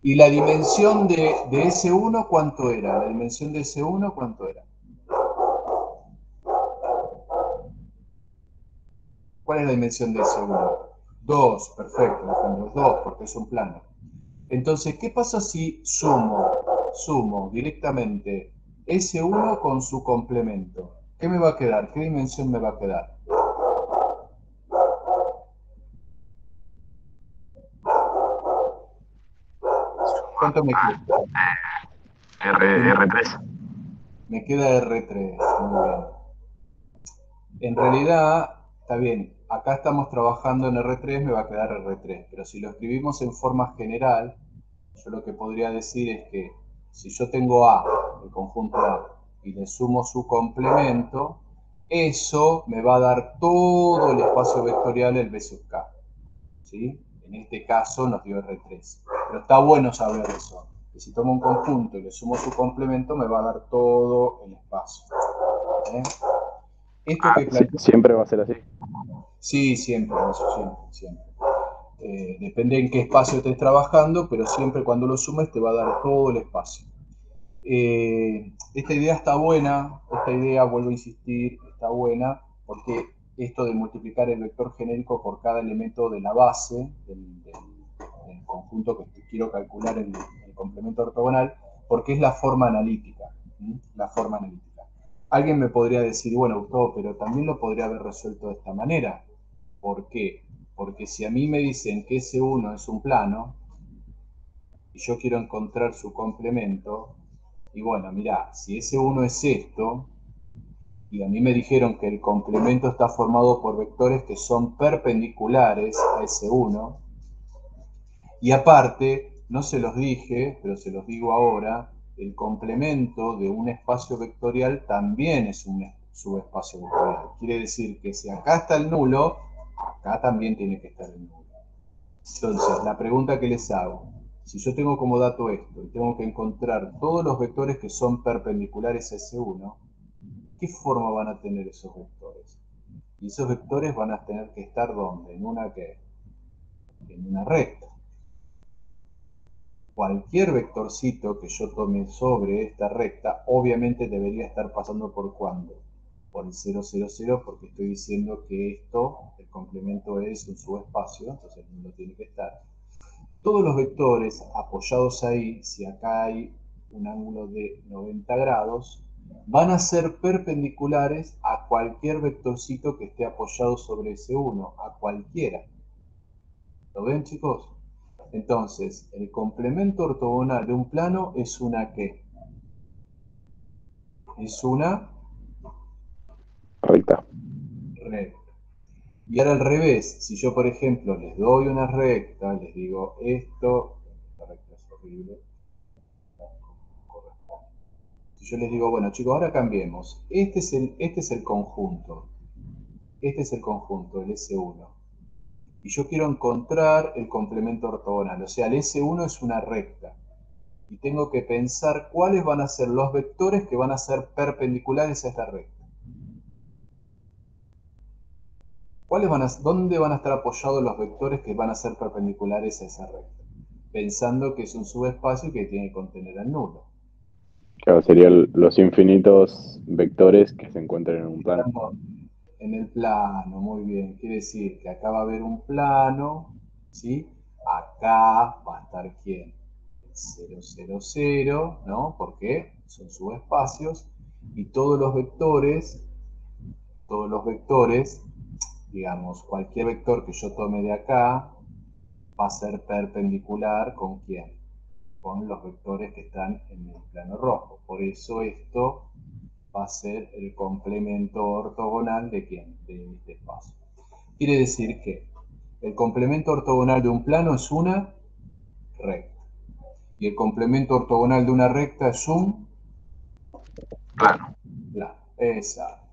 ¿Y la dimensión de S1 cuánto era? ¿La dimensión de S1 cuánto era? ¿Cuál es la dimensión de S1? 2, perfecto, Alejandro, 2, porque es un plano. Entonces, ¿qué pasa si sumo directamente S1 con su complemento? ¿Qué me va a quedar? ¿Qué dimensión me va a quedar? ¿Cuánto me queda? R3. Me queda R3, muy bien. En realidad, está bien, acá estamos trabajando en R3, me va a quedar R3, pero si lo escribimos en forma general, yo lo que podría decir es que si yo tengo A, el conjunto A, y le sumo su complemento, eso me va a dar todo el espacio vectorial el B sub K. ¿Sí? En este caso nos dio R3. Pero está bueno saber eso, que si tomo un conjunto y le sumo su complemento, me va a dar todo el espacio. ¿Eh? Esto que Siempre va a ser así. Sí, siempre, siempre. Depende en qué espacio estés trabajando, pero siempre cuando lo sumes te va a dar todo el espacio. Esta idea está buena, esta idea, vuelvo a insistir, está buena, porque esto de multiplicar el vector genérico por cada elemento de la base del conjunto que quiero calcular en el complemento ortogonal, porque es la forma analítica. La forma analítica. Alguien me podría decir, bueno, Gustavo, pero también lo podría haber resuelto de esta manera. ¿Por qué? Porque si a mí me dicen que S1 es un plano, y yo quiero encontrar su complemento, y bueno, mirá, si S1 es esto, y a mí me dijeron que el complemento está formado por vectores que son perpendiculares a S1, y aparte, no se los dije, pero se los digo ahora, el complemento de un espacio vectorial también es un subespacio vectorial. Quiere decir que si acá está el nulo, acá también tiene que estar el nulo. Entonces, la pregunta que les hago, si yo tengo como dato esto y tengo que encontrar todos los vectores que son perpendiculares a S1, ¿qué forma van a tener esos vectores? Y esos vectores van a tener que estar ¿dónde? En una recta. Cualquier vectorcito que yo tome sobre esta recta, obviamente debería estar pasando por ¿cuándo? Por el 0, 0, 0, porque estoy diciendo que esto, el complemento es un subespacio, entonces no tiene que estar. Todos los vectores apoyados ahí, si acá hay un ángulo de 90 grados, van a ser perpendiculares a cualquier vectorcito que esté apoyado sobre ese 1, a cualquiera. ¿Lo ven, chicos? Entonces, el complemento ortogonal de un plano es una ¿qué? Es una Recta. recta. Y ahora al revés, si yo por ejemplo les doy una recta, les digo esto, esta recta es horrible, si yo les digo, bueno chicos, ahora cambiemos, este es el conjunto, el S1, y yo quiero encontrar el complemento ortogonal, o sea, el S1 es una recta, y tengo que pensar cuáles van a ser los vectores que van a ser perpendiculares a esta recta. ¿Dónde van a estar apoyados los vectores que van a ser perpendiculares a esa recta? Pensando que es un subespacio que tiene que contener al nulo. Claro, serían los infinitos vectores que se encuentran en un plano. Estamos en el plano, muy bien. Quiere decir que acá va a haber un plano, ¿sí? Acá va a estar ¿quién? 0, 0, 0, ¿no? Porque son subespacios. Y todos los vectores, digamos, cualquier vector que yo tome de acá, va a ser perpendicular ¿con quién? Con los vectores que están en el plano rojo. Por eso esto va a ser el complemento ortogonal de ¿quién? De este espacio. Quiere decir que el complemento ortogonal de un plano es una recta. Y el complemento ortogonal de una recta es un Plano. plano. Exacto.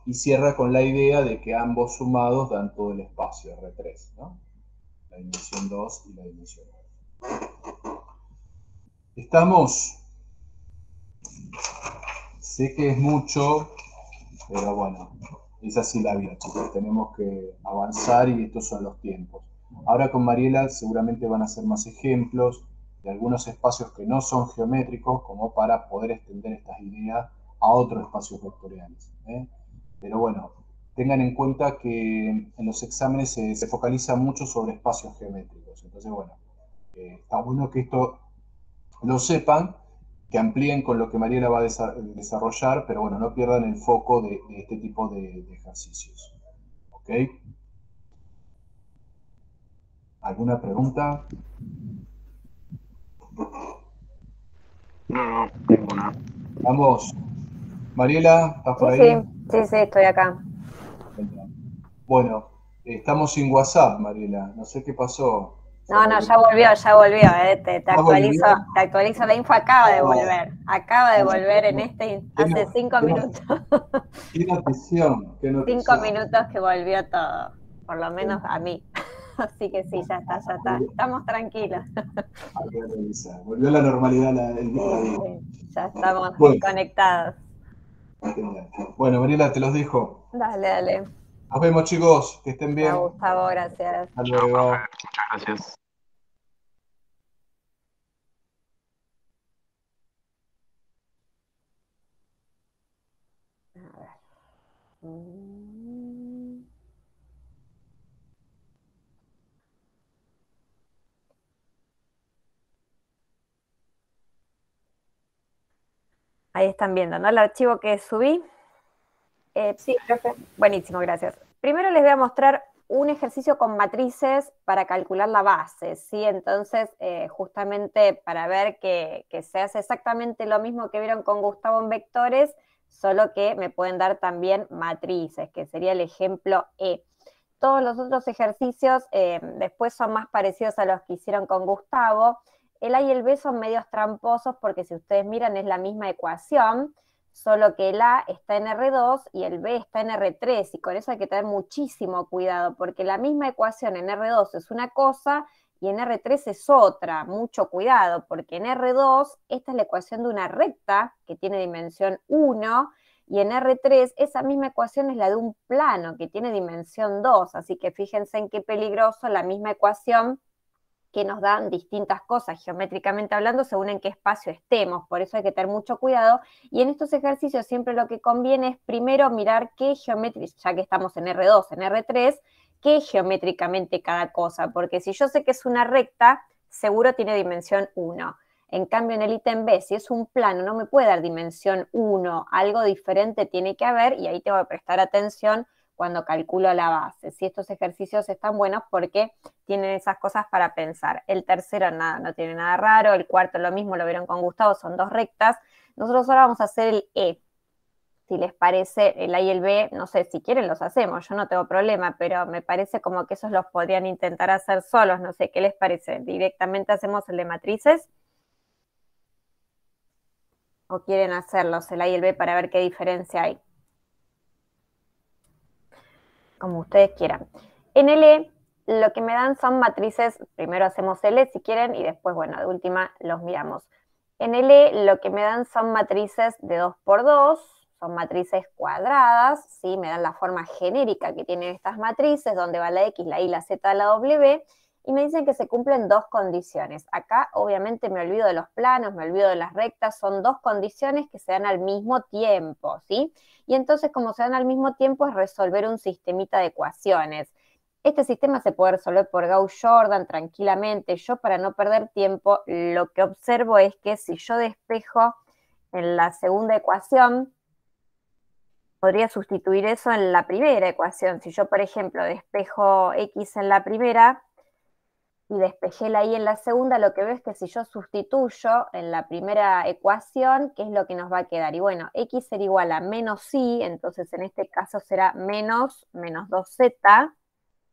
Y cierra con la idea de que ambos sumados dan todo el espacio R3, ¿no? La dimensión 2 y la dimensión 1. ¿Estamos? Sé que es mucho, pero bueno, es así la vida, chicos. Tenemos que avanzar y estos son los tiempos. Ahora con Mariela seguramente van a ser más ejemplos de algunos espacios que no son geométricos, como para poder extender estas ideas a otros espacios vectoriales, ¿eh? Pero bueno, tengan en cuenta que en los exámenes se focaliza mucho sobre espacios geométricos. Entonces, bueno, está bueno que esto lo sepan, que amplíen con lo que Mariela va a desarrollar, pero bueno, no pierdan el foco de este tipo de ejercicios. ¿Ok? ¿Alguna pregunta? No, ninguna. Vamos. Mariela, ¿estás por Sí, ahí? sí, estoy acá. Bueno, estamos sin WhatsApp, Mariela. No sé qué pasó. No, ya volvió, te actualizo la info, acaba de volver hace 5 minutos. Qué notición, qué 5 notición. minutos que volvió todo, por lo menos a mí. Así que sí, ya está, estamos tranquilos. Volvió a la normalidad el día. Sí, ya estamos conectados. Bueno, Mariela, te los dejo. Dale. Nos vemos, chicos, que estén bien. Chao, Gustavo, gracias. Hasta luego. Muchas gracias. A ver. Ahí están viendo, ¿no? El archivo que subí. Sí, profe. Buenísimo, gracias. Primero les voy a mostrar un ejercicio con matrices para calcular la base, ¿sí? Entonces, justamente para ver que se hace exactamente lo mismo que vieron con Gustavo en vectores, solo que me pueden dar también matrices, que sería el ejemplo E. Todos los otros ejercicios después son más parecidos a los que hicieron con Gustavo. El A y el B son medios tramposos porque si ustedes miran es la misma ecuación, solo que el A está en R2 y el B está en R3, y con eso hay que tener muchísimo cuidado, porque la misma ecuación en R2 es una cosa y en R3 es otra. Mucho cuidado, porque en R2 esta es la ecuación de una recta que tiene dimensión 1, y en R3 esa misma ecuación es la de un plano que tiene dimensión 2, así que fíjense en qué peligroso la misma ecuación que nos dan distintas cosas geométricamente hablando según en qué espacio estemos. Por eso hay que tener mucho cuidado, y en estos ejercicios siempre lo que conviene es primero mirar qué geométrica, ya que estamos en R2, en R3, qué geométricamente cada cosa, porque si yo sé que es una recta, seguro tiene dimensión 1. En cambio, en el ítem B, si es un plano, no me puede dar dimensión 1, algo diferente tiene que haber, y ahí tengo que prestar atención cuando calculo la base. Si estos ejercicios están buenos porque tienen esas cosas para pensar. El tercero nada, no tiene nada raro, el cuarto lo mismo, lo vieron con Gustavo, son dos rectas. Nosotros ahora vamos a hacer el E. Si les parece, el A y el B, no sé, si quieren los hacemos, yo no tengo problema, pero me parece como que esos los podrían intentar hacer solos, no sé, ¿qué les parece? ¿Directamente hacemos el de matrices? ¿O quieren hacerlos, el A y el B, para ver qué diferencia hay? Como ustedes quieran. En el E, lo que me dan son matrices, primero hacemos el E si quieren, y después, bueno, de última los miramos. En el E lo que me dan son matrices de 2 por 2, son matrices cuadradas, ¿sí? Me dan la forma genérica que tienen estas matrices, donde va la X, la Y, la Z, la W, y me dicen que se cumplen dos condiciones. Acá obviamente me olvido de los planos, me olvido de las rectas, son dos condiciones que se dan al mismo tiempo, ¿sí? Y entonces como se dan al mismo tiempo es resolver un sistemita de ecuaciones. Este sistema se puede resolver por Gauss-Jordan tranquilamente. Yo, para no perder tiempo, lo que observo es que si yo despejo en la segunda ecuación, podría sustituir eso en la primera ecuación. Si yo, por ejemplo, despejo X en la primera y despejé la Y en la segunda, lo que veo es que si yo sustituyo en la primera ecuación, ¿qué es lo que nos va a quedar? Y bueno, X será igual a menos Y, entonces en este caso será menos 2z,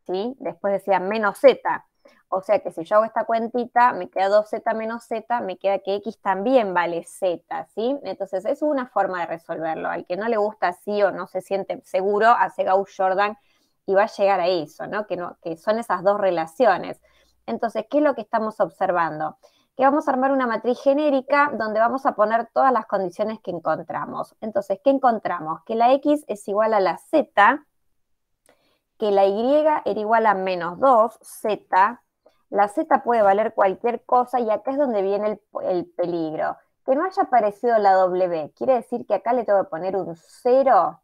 ¿sí? Después decía menos z. O sea que si yo hago esta cuentita, me queda 2z menos z, me queda que x también vale z, ¿sí? Entonces es una forma de resolverlo. Al que no le gusta así o no se siente seguro, hace Gauss-Jordan y va a llegar a eso, ¿no? Que son esas dos relaciones. Entonces, ¿qué es lo que estamos observando? Que vamos a armar una matriz genérica donde vamos a poner todas las condiciones que encontramos. Entonces, ¿qué encontramos? Que la x es igual a la z, que la Y era igual a menos 2z, la Z puede valer cualquier cosa y acá es donde viene el peligro. Que no haya aparecido la W, quiere decir que acá le tengo que poner un 0.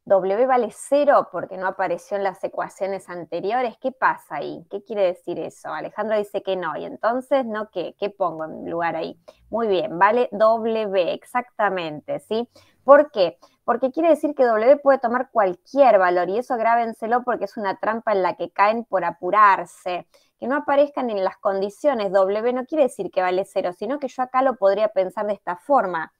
W vale 0 porque no apareció en las ecuaciones anteriores. ¿Qué pasa ahí? ¿Qué quiere decir eso? Alejandro dice que no, y entonces, ¿no qué? ¿Qué pongo en lugar ahí? Muy bien, vale W, exactamente, ¿sí? ¿Por qué? Porque quiere decir que W puede tomar cualquier valor, y eso grábenselo porque es una trampa en la que caen por apurarse. Que no aparezcan en las condiciones W no quiere decir que vale 0, sino que yo acá lo podría pensar de esta forma.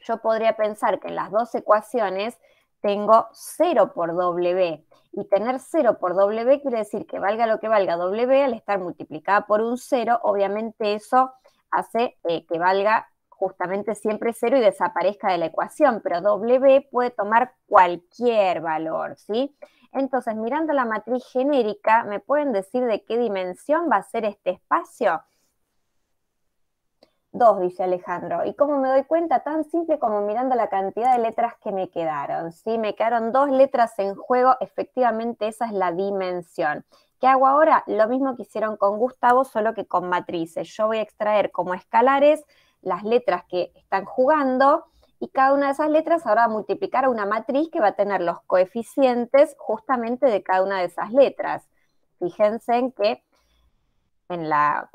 Yo podría pensar que en las dos ecuaciones tengo 0 por W, y tener 0 por W quiere decir que valga lo que valga W, al estar multiplicada por un 0, obviamente eso hace que valga justamente siempre 0 y desaparezca de la ecuación, pero W puede tomar cualquier valor, ¿sí? Entonces, mirando la matriz genérica, ¿me pueden decir de qué dimensión va a ser este espacio? 2, dice Alejandro. ¿Y cómo me doy cuenta? Tan simple como mirando la cantidad de letras que me quedaron, ¿sí? Me quedaron 2 letras en juego, efectivamente esa es la dimensión. ¿Qué hago ahora? Lo mismo que hicieron con Gustavo, solo que con matrices. Yo voy a extraer como escalares las letras que están jugando y cada una de esas letras ahora va a multiplicar a una matriz que va a tener los coeficientes justamente de cada una de esas letras. Fíjense en que en la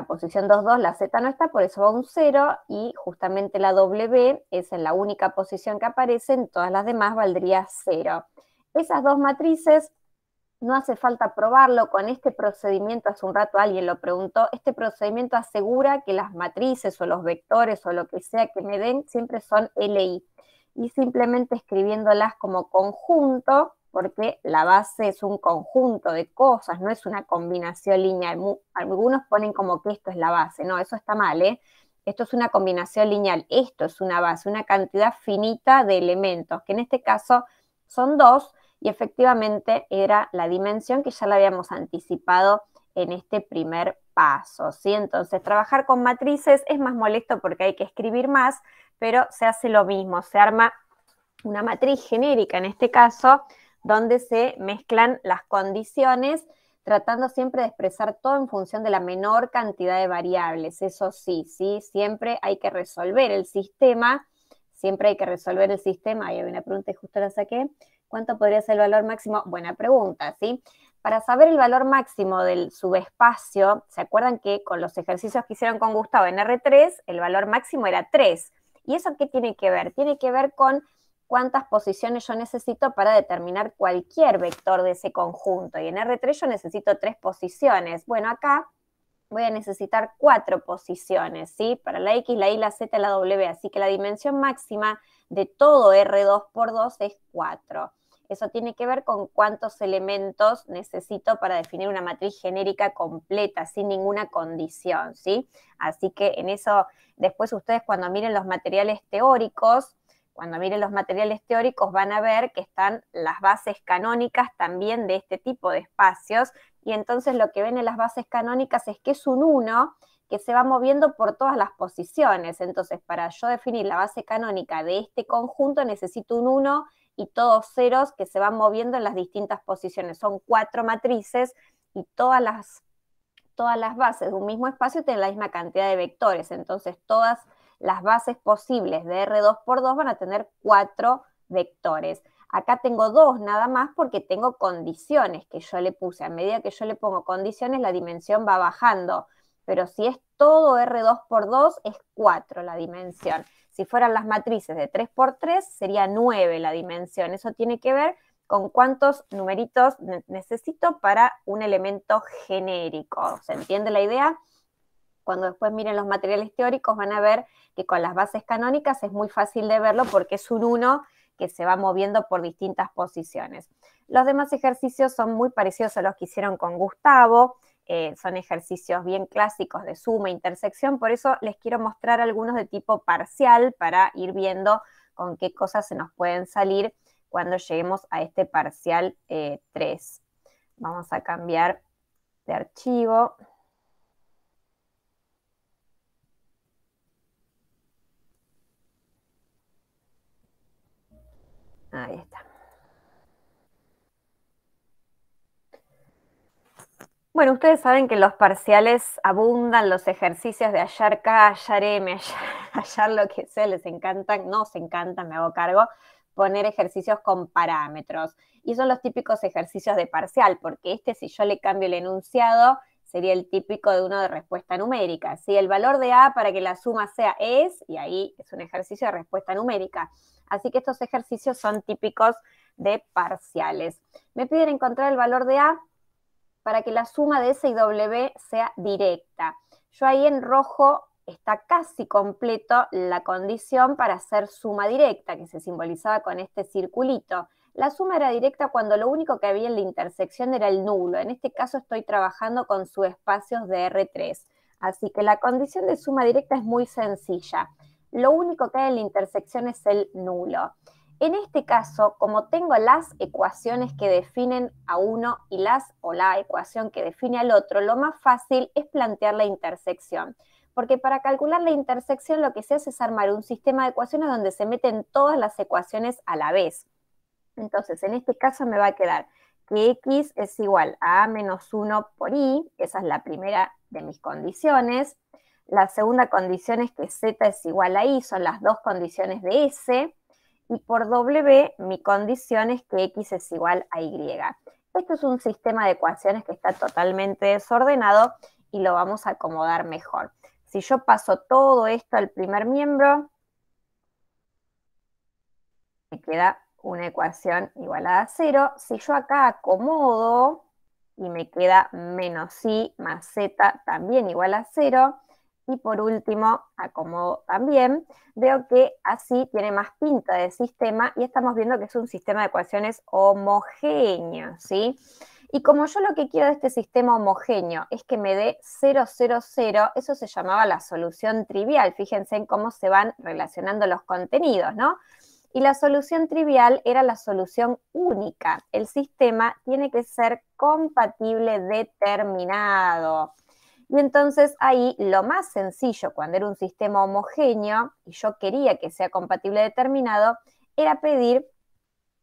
posición 2, 2, la Z no está, por eso va un 0, y justamente la W es en la única posición que aparece, en todas las demás valdría 0. Esas dos matrices no hace falta probarlo con este procedimiento. Hace un rato alguien lo preguntó, este procedimiento asegura que las matrices o los vectores o lo que sea que me den siempre son LI, y simplemente escribiéndolas como conjunto, porque la base es un conjunto de cosas, no es una combinación lineal. Algunos ponen como que esto es la base, no, eso está mal, ¿eh? Esto es una combinación lineal, esto es una base, una cantidad finita de elementos, que en este caso son 2, y efectivamente era la dimensión que ya la habíamos anticipado en este primer paso, ¿sí? Entonces, trabajar con matrices es más molesto porque hay que escribir más, pero se hace lo mismo, se arma una matriz genérica en este caso, donde se mezclan las condiciones, tratando siempre de expresar todo en función de la menor cantidad de variables. Eso sí, siempre hay que resolver el sistema, Ahí hay una pregunta y justo la saqué. ¿Cuánto podría ser el valor máximo? Buena pregunta, ¿sí? Para saber el valor máximo del subespacio, ¿se acuerdan que con los ejercicios que hicieron con Gustavo en R3, el valor máximo era 3? ¿Y eso qué tiene que ver? Tiene que ver con cuántas posiciones yo necesito para determinar cualquier vector de ese conjunto. Y en R3 yo necesito 3 posiciones. Bueno, acá voy a necesitar 4 posiciones, ¿sí? Para la X, la Y, la Z, la W. Así que la dimensión máxima de todo R2 por 2 es 4. Eso tiene que ver con cuántos elementos necesito para definir una matriz genérica completa, sin ninguna condición, ¿sí? Así que en eso, después ustedes cuando miren los materiales teóricos, van a ver que están las bases canónicas también de este tipo de espacios, y entonces lo que ven en las bases canónicas es que es un 1, que se va moviendo por todas las posiciones. Entonces, para yo definir la base canónica de este conjunto, necesito un 1 y todos ceros que se van moviendo en las distintas posiciones. Son 4 matrices y todas las bases de un mismo espacio tienen la misma cantidad de vectores. Entonces, todas las bases posibles de R2 por 2 van a tener 4 vectores. Acá tengo 2 nada más porque tengo condiciones que yo le puse. A medida que yo le pongo condiciones, la dimensión va bajando. Pero si es todo R2 por 2, es 4 la dimensión. Si fueran las matrices de 3 por 3, sería 9 la dimensión. Eso tiene que ver con cuántos numeritos necesito para un elemento genérico. ¿Se entiende la idea? Cuando después miren los materiales teóricos van a ver que con las bases canónicas es muy fácil de verlo porque es un 1 que se va moviendo por distintas posiciones. Los demás ejercicios son muy parecidos a los que hicieron con Gustavo, son ejercicios bien clásicos de suma, intersección, por eso les quiero mostrar algunos de tipo parcial para ir viendo con qué cosas se nos pueden salir cuando lleguemos a este parcial 3. Vamos a cambiar de archivo. Ahí está. Bueno, ustedes saben que los parciales abundan, los ejercicios de hallar K, hallar M, hallar lo que sea, les encantan, nos encantan, me hago cargo, poner ejercicios con parámetros. Y son los típicos ejercicios de parcial, porque si yo le cambio el enunciado, sería el típico de uno de respuesta numérica. Si el valor de A para que la suma sea es, y ahí es un ejercicio de respuesta numérica. Así que estos ejercicios son típicos de parciales. Me piden encontrar el valor de A para que la suma de S y W sea directa. Yo ahí en rojo está casi completo la condición para hacer suma directa, que se simbolizaba con este circulito. La suma era directa cuando lo único que había en la intersección era el nulo. En este caso estoy trabajando con subespacios de R3. Así que la condición de suma directa es muy sencilla. Lo único que hay en la intersección es el nulo. En este caso, como tengo las ecuaciones que definen a uno y la ecuación que define al otro, lo más fácil es plantear la intersección. Porque para calcular la intersección lo que se hace es armar un sistema de ecuaciones donde se meten todas las ecuaciones a la vez. Entonces, en este caso me va a quedar que X es igual a menos 1 por Y, esa es la primera de mis condiciones. La segunda condición es que Z es igual a Y, son las dos condiciones de S. Y por W, mi condición es que X es igual a Y. Esto es un sistema de ecuaciones que está totalmente desordenado y lo vamos a acomodar mejor. Si yo paso todo esto al primer miembro, me queda una ecuación igualada a 0. Si yo acá acomodo y me queda menos Y más Z también igual a 0, y por último, acomodo también, veo que así tiene más pinta de sistema y estamos viendo que es un sistema de ecuaciones homogéneo, ¿sí? Y como yo lo que quiero de este sistema homogéneo es que me dé 0, 0, 0, eso se llamaba la solución trivial. Fíjense en cómo se van relacionando los contenidos, ¿no? Y la solución trivial era la solución única. El sistema tiene que ser compatible determinado. Y entonces ahí lo más sencillo, cuando era un sistema homogéneo y yo quería que sea compatible determinado, era pedir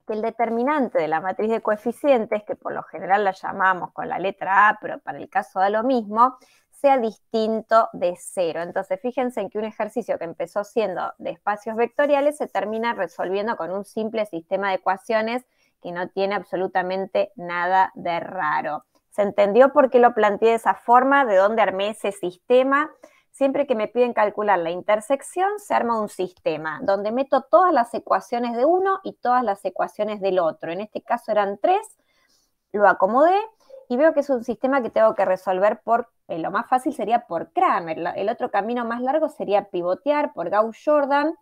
que el determinante de la matriz de coeficientes, que por lo general la llamamos con la letra A, pero para el caso da lo mismo, sea distinto de 0. Entonces fíjense en que un ejercicio que empezó siendo de espacios vectoriales se termina resolviendo con un simple sistema de ecuaciones que no tiene absolutamente nada de raro. ¿Se entendió por qué lo planteé de esa forma? ¿De dónde armé ese sistema? Siempre que me piden calcular la intersección, se arma un sistema donde meto todas las ecuaciones de uno y todas las ecuaciones del otro. En este caso eran 3, lo acomodé y veo que es un sistema que tengo que resolver por, lo más fácil sería por Cramer. El otro camino más largo sería pivotear por Gauss-Jordan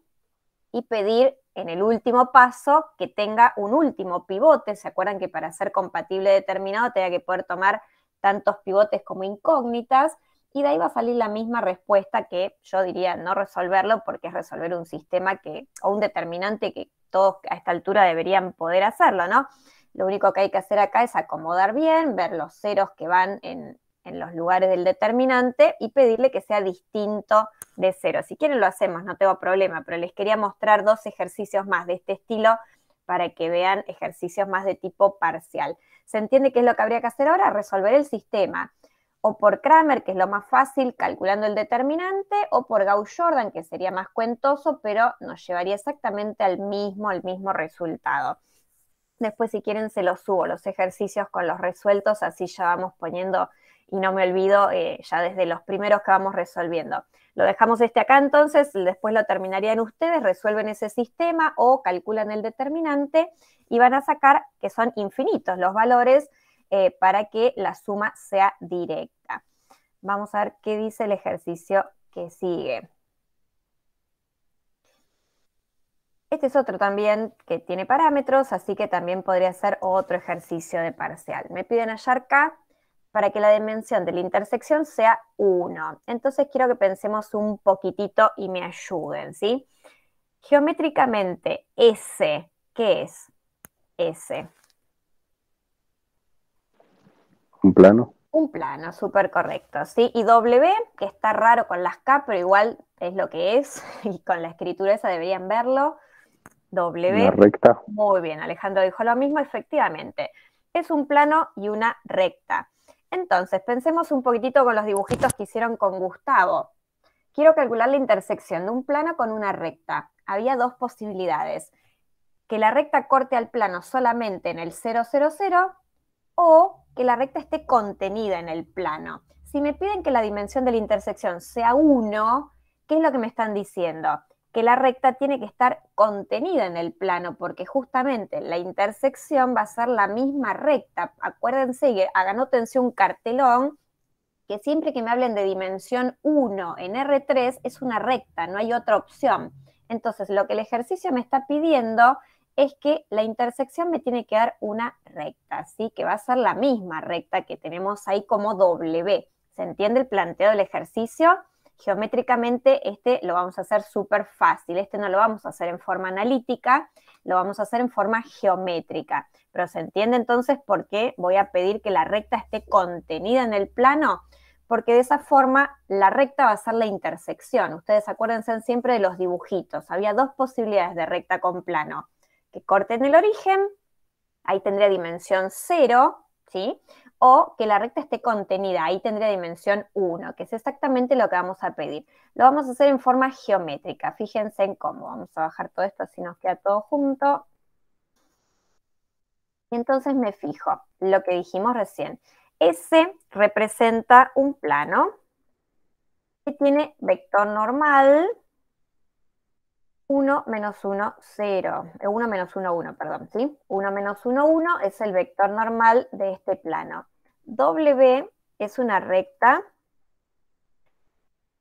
y pedir en el último paso que tenga un último pivote. ¿Se acuerdan que para ser compatible determinado tenía que poder tomar tantos pivotes como incógnitas? Y de ahí va a salir la misma respuesta que yo diría no resolverlo porque es resolver un sistema o un determinante que todos a esta altura deberían poder hacerlo, ¿no? Lo único que hay que hacer acá es acomodar bien, ver los ceros que van en en los lugares del determinante y pedirle que sea distinto de 0. Si quieren lo hacemos, no tengo problema, pero les quería mostrar 2 ejercicios más de este estilo para que vean ejercicios más de tipo parcial. ¿Se entiende qué es lo que habría que hacer ahora? Resolver el sistema. O por Cramer, que es lo más fácil, calculando el determinante, o por Gauss-Jordan, que sería más cuentoso, pero nos llevaría exactamente al mismo resultado. Después, si quieren, se los subo, los ejercicios con los resueltos, así ya vamos poniendo, y no me olvido, ya desde los primeros que vamos resolviendo. Lo dejamos acá entonces, después lo terminarían ustedes, resuelven ese sistema o calculan el determinante y van a sacar que son infinitos los valores para que la suma sea directa. Vamos a ver qué dice el ejercicio que sigue. Este es otro también que tiene parámetros, así que también podría ser otro ejercicio de parcial. Me piden hallar K para que la dimensión de la intersección sea 1. Entonces quiero que pensemos un poquitito y me ayuden, ¿sí? Geométricamente, S, ¿qué es? S. ¿Un plano? Un plano, súper correcto, ¿sí? Y W, que está raro con las K, pero igual es lo que es, y con la escritura esa deberían verlo. W. Una recta. Muy bien, Alejandro dijo lo mismo, efectivamente. Es un plano y una recta. Entonces, pensemos un poquitito con los dibujitos que hicieron con Gustavo. Quiero calcular la intersección de un plano con una recta. Había 2 posibilidades. Que la recta corte al plano solamente en el 0, 0, 0, o que la recta esté contenida en el plano. Si me piden que la dimensión de la intersección sea 1, ¿qué es lo que me están diciendo? Que la recta tiene que estar contenida en el plano, porque justamente la intersección va a ser la misma recta. Acuérdense, anótense un cartelón, que siempre que me hablen de dimensión 1 en R3 es una recta, no hay otra opción. Entonces, lo que el ejercicio me está pidiendo es que la intersección me tiene que dar una recta, ¿sí? Que va a ser la misma recta que tenemos ahí como W. ¿Se entiende el planteo del ejercicio? Geométricamente este lo vamos a hacer súper fácil. Este no lo vamos a hacer en forma analítica, lo vamos a hacer en forma geométrica. Pero ¿se entiende entonces por qué voy a pedir que la recta esté contenida en el plano? Porque de esa forma la recta va a ser la intersección. Ustedes acuérdense siempre de los dibujitos. Había 2 posibilidades de recta con plano. Que corte en el origen, ahí tendría dimensión 0, ¿sí? O que la recta esté contenida, ahí tendría dimensión 1, que es exactamente lo que vamos a pedir. Lo vamos a hacer en forma geométrica, fíjense en cómo. Vamos a bajar todo esto así nos queda todo junto. Y entonces me fijo, lo que dijimos recién. S representa un plano que tiene vector normal, 1, menos 1, 0. 1, menos 1, 1, perdón, ¿sí? 1, menos 1, 1 es el vector normal de este plano. W es una recta.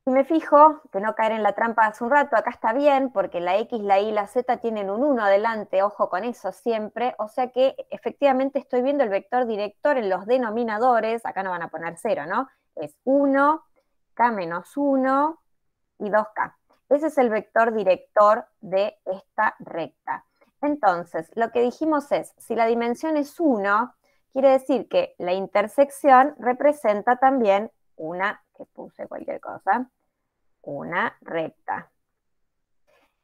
Y me fijo, que no caer en la trampa hace un rato, acá está bien, porque la X, la Y y la Z tienen un 1 adelante, ojo con eso siempre, o sea que efectivamente estoy viendo el vector director en los denominadores, acá no van a poner 0, ¿no? Es 1, K menos 1 y 2K. Ese es el vector director de esta recta. Entonces, lo que dijimos es, si la dimensión es 1, quiere decir que la intersección representa también una, que puse cualquier cosa, una recta.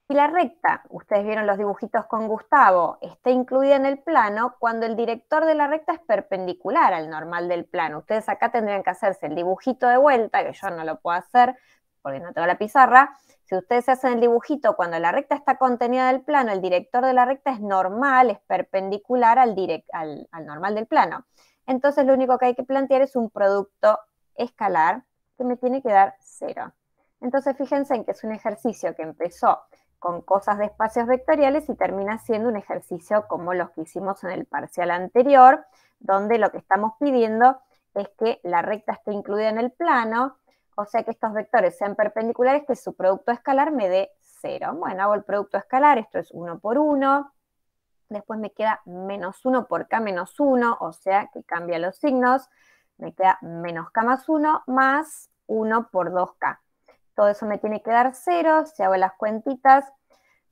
Si la recta, ustedes vieron los dibujitos con Gustavo, está incluida en el plano, cuando el director de la recta es perpendicular al normal del plano. Ustedes acá tendrían que hacerse el dibujito de vuelta, que yo no lo puedo hacer porque no tengo la pizarra. Si ustedes hacen el dibujito cuando la recta está contenida del plano, el director de la recta es normal, es perpendicular al normal del plano. Entonces lo único que hay que plantear es un producto escalar que me tiene que dar 0. Entonces fíjense en que es un ejercicio que empezó con cosas de espacios vectoriales y termina siendo un ejercicio como los que hicimos en el parcial anterior, donde lo que estamos pidiendo es que la recta esté incluida en el plano, o sea que estos vectores sean perpendiculares, que su producto escalar me dé 0. Bueno, hago el producto escalar, esto es 1 por 1, después me queda menos 1 por K menos 1, o sea que cambia los signos, me queda menos K más 1 más 1 por 2K. Todo eso me tiene que dar 0, si hago las cuentitas,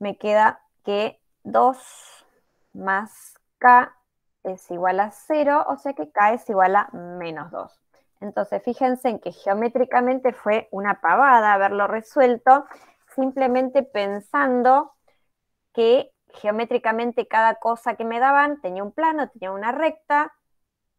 me queda que 2 más K es igual a 0, o sea que K es igual a menos 2. Entonces, fíjense en que geométricamente fue una pavada haberlo resuelto, simplemente pensando que geométricamente cada cosa que me daban tenía un plano, tenía una recta,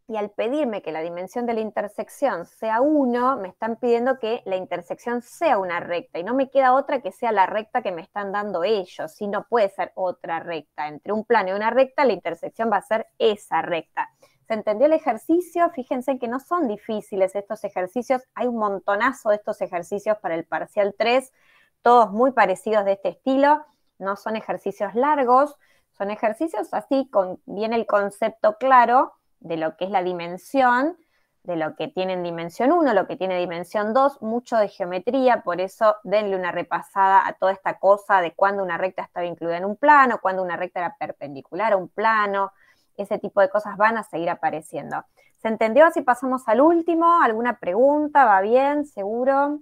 y al pedirme que la dimensión de la intersección sea 1, me están pidiendo que la intersección sea una recta, y no me queda otra que sea la recta que me están dando ellos, si no puede ser otra recta. Entre un plano y una recta, la intersección va a ser esa recta. ¿Se entendió el ejercicio? Fíjense que no son difíciles estos ejercicios, hay un montonazo de estos ejercicios para el parcial 3, todos muy parecidos de este estilo, no son ejercicios largos, son ejercicios así, con bien el concepto claro de lo que es la dimensión, de lo que tiene en dimensión 1, lo que tiene dimensión 2, mucho de geometría, por eso denle una repasada a toda esta cosa de cuándo una recta estaba incluida en un plano, cuándo una recta era perpendicular a un plano, ese tipo de cosas van a seguir apareciendo. ¿Se entendió? Así pasamos al último. ¿Alguna pregunta? ¿Va bien? ¿Seguro?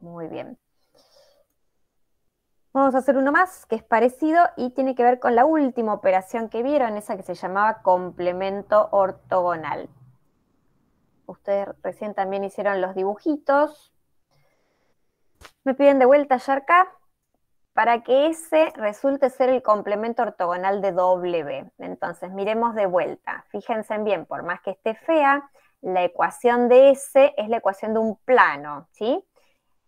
Muy bien. Vamos a hacer uno más que es parecido y tiene que ver con la última operación que vieron, esa que se llamaba complemento ortogonal. Ustedes recién también hicieron los dibujitos. Me piden de vuelta ya acá para que ese resulte ser el complemento ortogonal de W. Entonces miremos de vuelta. Fíjense bien, por más que esté fea, la ecuación de S es la ecuación de un plano, ¿sí?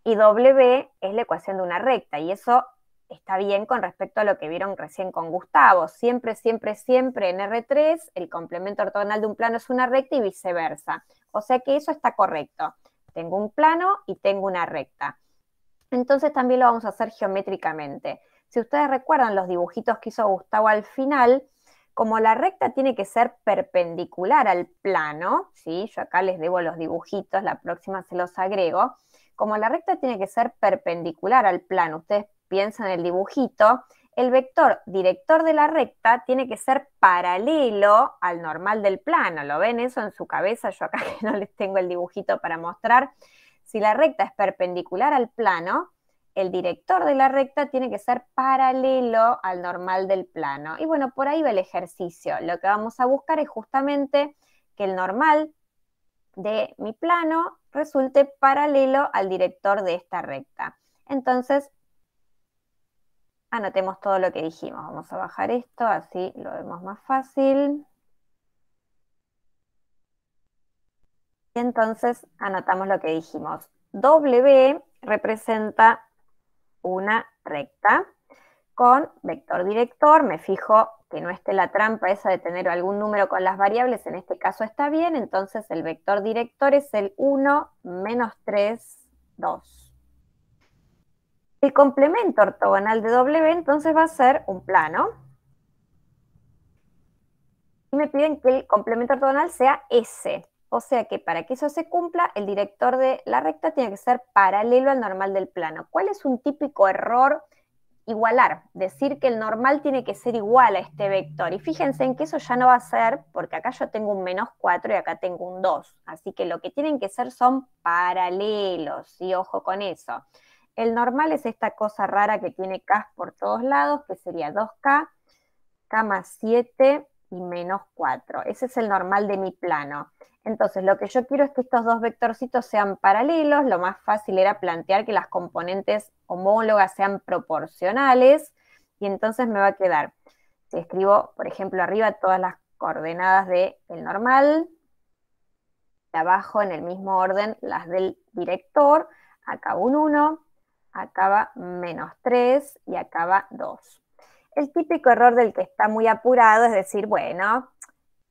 Y W es la ecuación de una recta, y eso está bien con respecto a lo que vieron recién con Gustavo. Siempre, siempre, siempre en R3 el complemento ortogonal de un plano es una recta y viceversa. O sea que eso está correcto. Tengo un plano y tengo una recta. Entonces también lo vamos a hacer geométricamente. Si ustedes recuerdan los dibujitos que hizo Gustavo al final, como la recta tiene que ser perpendicular al plano, ¿sí? Yo acá les debo los dibujitos, la próxima se los agrego. Como la recta tiene que ser perpendicular al plano, ustedes piensan en el dibujito, el vector director de la recta tiene que ser paralelo al normal del plano. ¿Lo ven eso en su cabeza? Yo acá no les tengo el dibujito para mostrar. Si la recta es perpendicular al plano, el director de la recta tiene que ser paralelo al normal del plano. Y bueno, por ahí va el ejercicio. Lo que vamos a buscar es justamente que el normal de mi plano resulte paralelo al director de esta recta. Entonces, anotemos todo lo que dijimos. Vamos a bajar esto, así lo vemos más fácil. Y entonces anotamos lo que dijimos. W representa una recta con vector director. Me fijo que no esté la trampa esa de tener algún número con las variables, en este caso está bien, entonces el vector director es el 1, menos 3, 2. El complemento ortogonal de W entonces va a ser un plano. Y me piden que el complemento ortogonal sea S. O sea que para que eso se cumpla, el director de la recta tiene que ser paralelo al normal del plano. ¿Cuál es un típico error? Igualar, decir que el normal tiene que ser igual a este vector. Y fíjense en que eso ya no va a ser, porque acá yo tengo un menos 4 y acá tengo un 2. Así que lo que tienen que ser son paralelos, y ojo con eso. El normal es esta cosa rara que tiene K por todos lados, que sería 2K, K más 7 y menos 4. Ese es el normal de mi plano. Entonces, lo que yo quiero es que estos dos vectorcitos sean paralelos. Lo más fácil era plantear que las componentes homólogas sean proporcionales. Y entonces me va a quedar, si escribo, por ejemplo, arriba todas las coordenadas del normal, de abajo en el mismo orden las del director, acá va un 1, acá va menos 3 y acá va 2. El típico error del que está muy apurado es decir, bueno,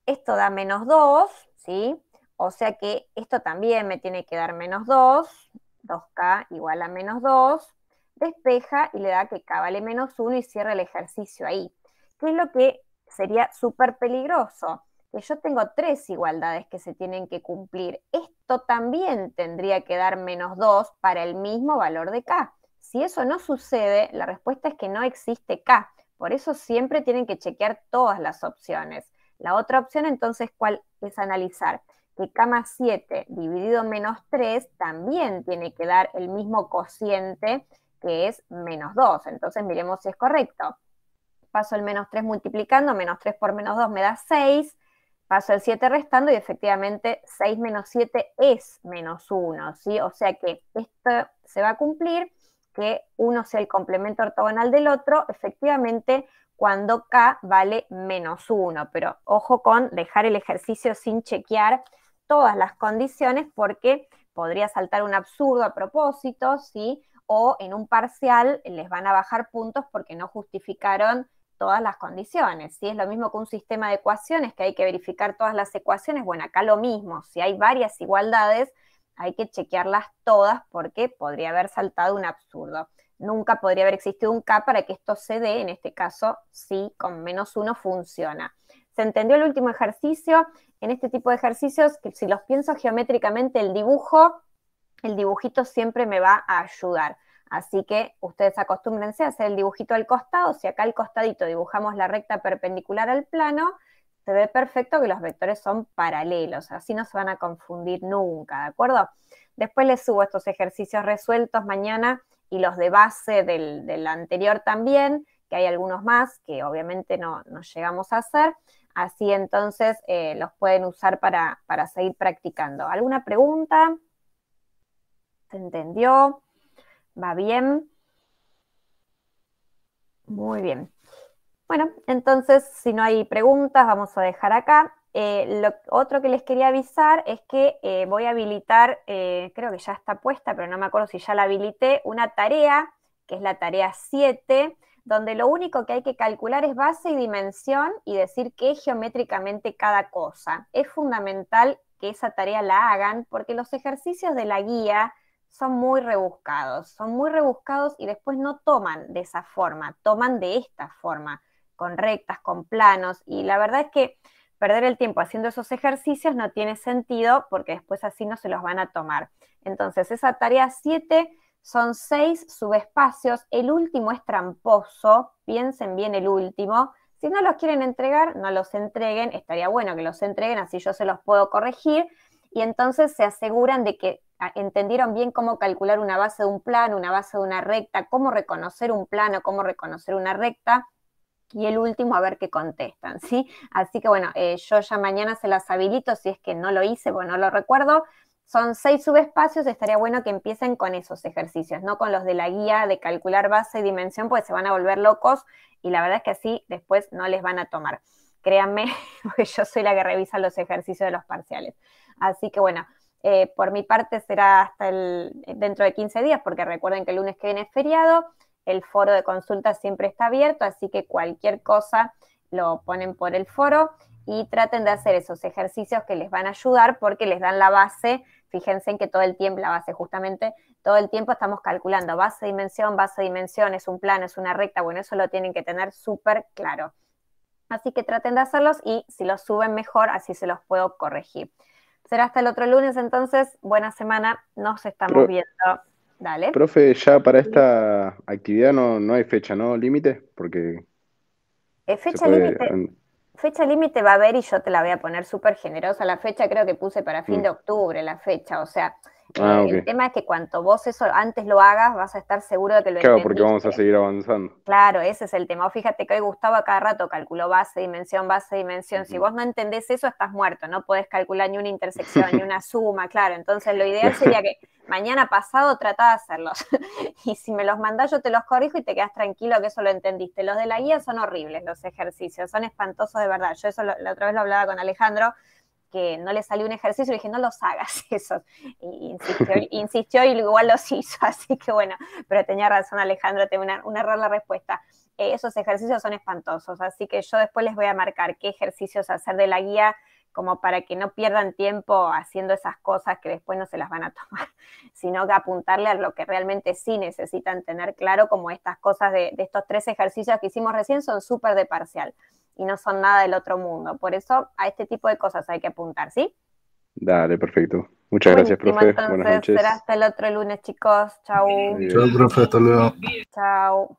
esto da menos 2, ¿sí? O sea que esto también me tiene que dar menos 2, 2K igual a menos 2, despeja y le da que K vale menos 1 y cierra el ejercicio ahí. ¿Qué es lo que sería súper peligroso? Que yo tengo 3 igualdades que se tienen que cumplir. Esto también tendría que dar menos 2 para el mismo valor de K. Si eso no sucede, la respuesta es que no existe K. Por eso siempre tienen que chequear todas las opciones. La otra opción entonces, ¿cuál es analizar? Que K más 7 dividido menos 3 también tiene que dar el mismo cociente que es menos 2. Entonces miremos si es correcto. Paso el menos 3 multiplicando, menos 3 por menos 2 me da 6, Paso el 7 restando y efectivamente 6 menos 7 es menos 1, ¿sí? O sea que esto se va a cumplir, que uno sea el complemento ortogonal del otro, efectivamente, cuando K vale menos 1. Pero ojo con dejar el ejercicio sin chequear todas las condiciones, porque podría saltar un absurdo a propósito, ¿sí? O en un parcial les van a bajar puntos porque no justificaron todas las condiciones, ¿sí? Es lo mismo que un sistema de ecuaciones, que hay que verificar todas las ecuaciones. Bueno, acá lo mismo, si hay varias igualdades, hay que chequearlas todas porque podría haber saltado un absurdo. Nunca podría haber existido un K para que esto se dé, en este caso sí, con menos 1 funciona. ¿Se entendió el último ejercicio? En este tipo de ejercicios, que si los pienso geométricamente, el dibujito siempre me va a ayudar. Así que ustedes acostúmbrense a hacer el dibujito al costado. Si acá al costadito dibujamos la recta perpendicular al plano, se ve perfecto que los vectores son paralelos, así no se van a confundir nunca, ¿de acuerdo? Después les subo estos ejercicios resueltos mañana y los de base del anterior también, que hay algunos más que obviamente no llegamos a hacer, así entonces los pueden usar para seguir practicando. ¿Alguna pregunta? ¿Se entendió? ¿Va bien? Muy bien. Bueno, entonces, si no hay preguntas, vamos a dejar acá. Lo otro que les quería avisar es que voy a habilitar, creo que ya está puesta, pero no me acuerdo si ya la habilité, una tarea, que es la tarea 7, donde lo único que hay que calcular es base y dimensión y decir qué es geométricamente cada cosa. Es fundamental que esa tarea la hagan porque los ejercicios de la guía son muy rebuscados y después no toman de esa forma, toman de esta forma, con rectas, con planos, y la verdad es que perder el tiempo haciendo esos ejercicios no tiene sentido porque después así no se los van a tomar. Entonces, esa tarea 7 son 6 subespacios, el último es tramposo, piensen bien el último. Si no los quieren entregar, no los entreguen, estaría bueno que los entreguen, así yo se los puedo corregir, y entonces se aseguran de que entendieron bien cómo calcular una base de un plano, una base de una recta, cómo reconocer un plano, cómo reconocer una recta, y el último a ver qué contestan, ¿sí? Así que bueno, yo ya mañana se las habilito, si es que no lo hice, bueno, no lo recuerdo. Son 6 subespacios, estaría bueno que empiecen con esos ejercicios, no con los de la guía de calcular base y dimensión, porque se van a volver locos y la verdad es que así después no les van a tomar. Créanme, porque yo soy la que revisa los ejercicios de los parciales. Así que bueno, por mi parte será hasta dentro de 15 días, porque recuerden que el lunes que viene es feriado. El foro de consulta siempre está abierto, así que cualquier cosa lo ponen por el foro y traten de hacer esos ejercicios que les van a ayudar porque les dan la base. Fíjense en que todo el tiempo, la base justamente, todo el tiempo estamos calculando base, dimensión, es un plano, es una recta, bueno, eso lo tienen que tener súper claro. Así que traten de hacerlos y si los suben mejor, así se los puedo corregir. Será hasta el otro lunes, entonces, buena semana, nos estamos viendo. Dale. Profe, ya para esta actividad no hay fecha, ¿no? ¿Límite? Porque fecha límite va a haber y yo te la voy a poner súper generosa. La fecha creo que puse para fin de octubre, la fecha, o sea, okay. El tema es que cuanto vos eso antes lo hagas, vas a estar seguro de que lo entendiste. Claro, porque vamos a seguir avanzando. Claro, ese es el tema. Fíjate que hoy Gustavo a cada rato calculó base, dimensión. Si vos no entendés eso, estás muerto. No podés calcular ni una intersección, ni una suma, claro. Entonces lo ideal sería que mañana pasado tratá de hacerlos. Y si me los mandás, yo te los corrijo y te quedás tranquilo que eso lo entendiste. Los de la guía son horribles, los ejercicios. Son espantosos de verdad. Yo eso la otra vez lo hablaba con Alejandro, que no le salió un ejercicio, y dije, no los hagas esos. Y insistió y igual los hizo, así que bueno, pero tenía razón Alejandro, tengo un error la respuesta. Esos ejercicios son espantosos, así que yo después les voy a marcar qué ejercicios hacer de la guía, como para que no pierdan tiempo haciendo esas cosas que después no se las van a tomar, sino que apuntarle a lo que realmente sí necesitan tener claro, como estas cosas de estos 3 ejercicios que hicimos recién son súper de parcial y no son nada del otro mundo. Por eso a este tipo de cosas hay que apuntar, ¿sí? Dale, perfecto. Muchas gracias, profe. Entonces, buenas noches. será hasta el otro lunes, chicos. Chau. Chao, profe, hasta luego. Chau.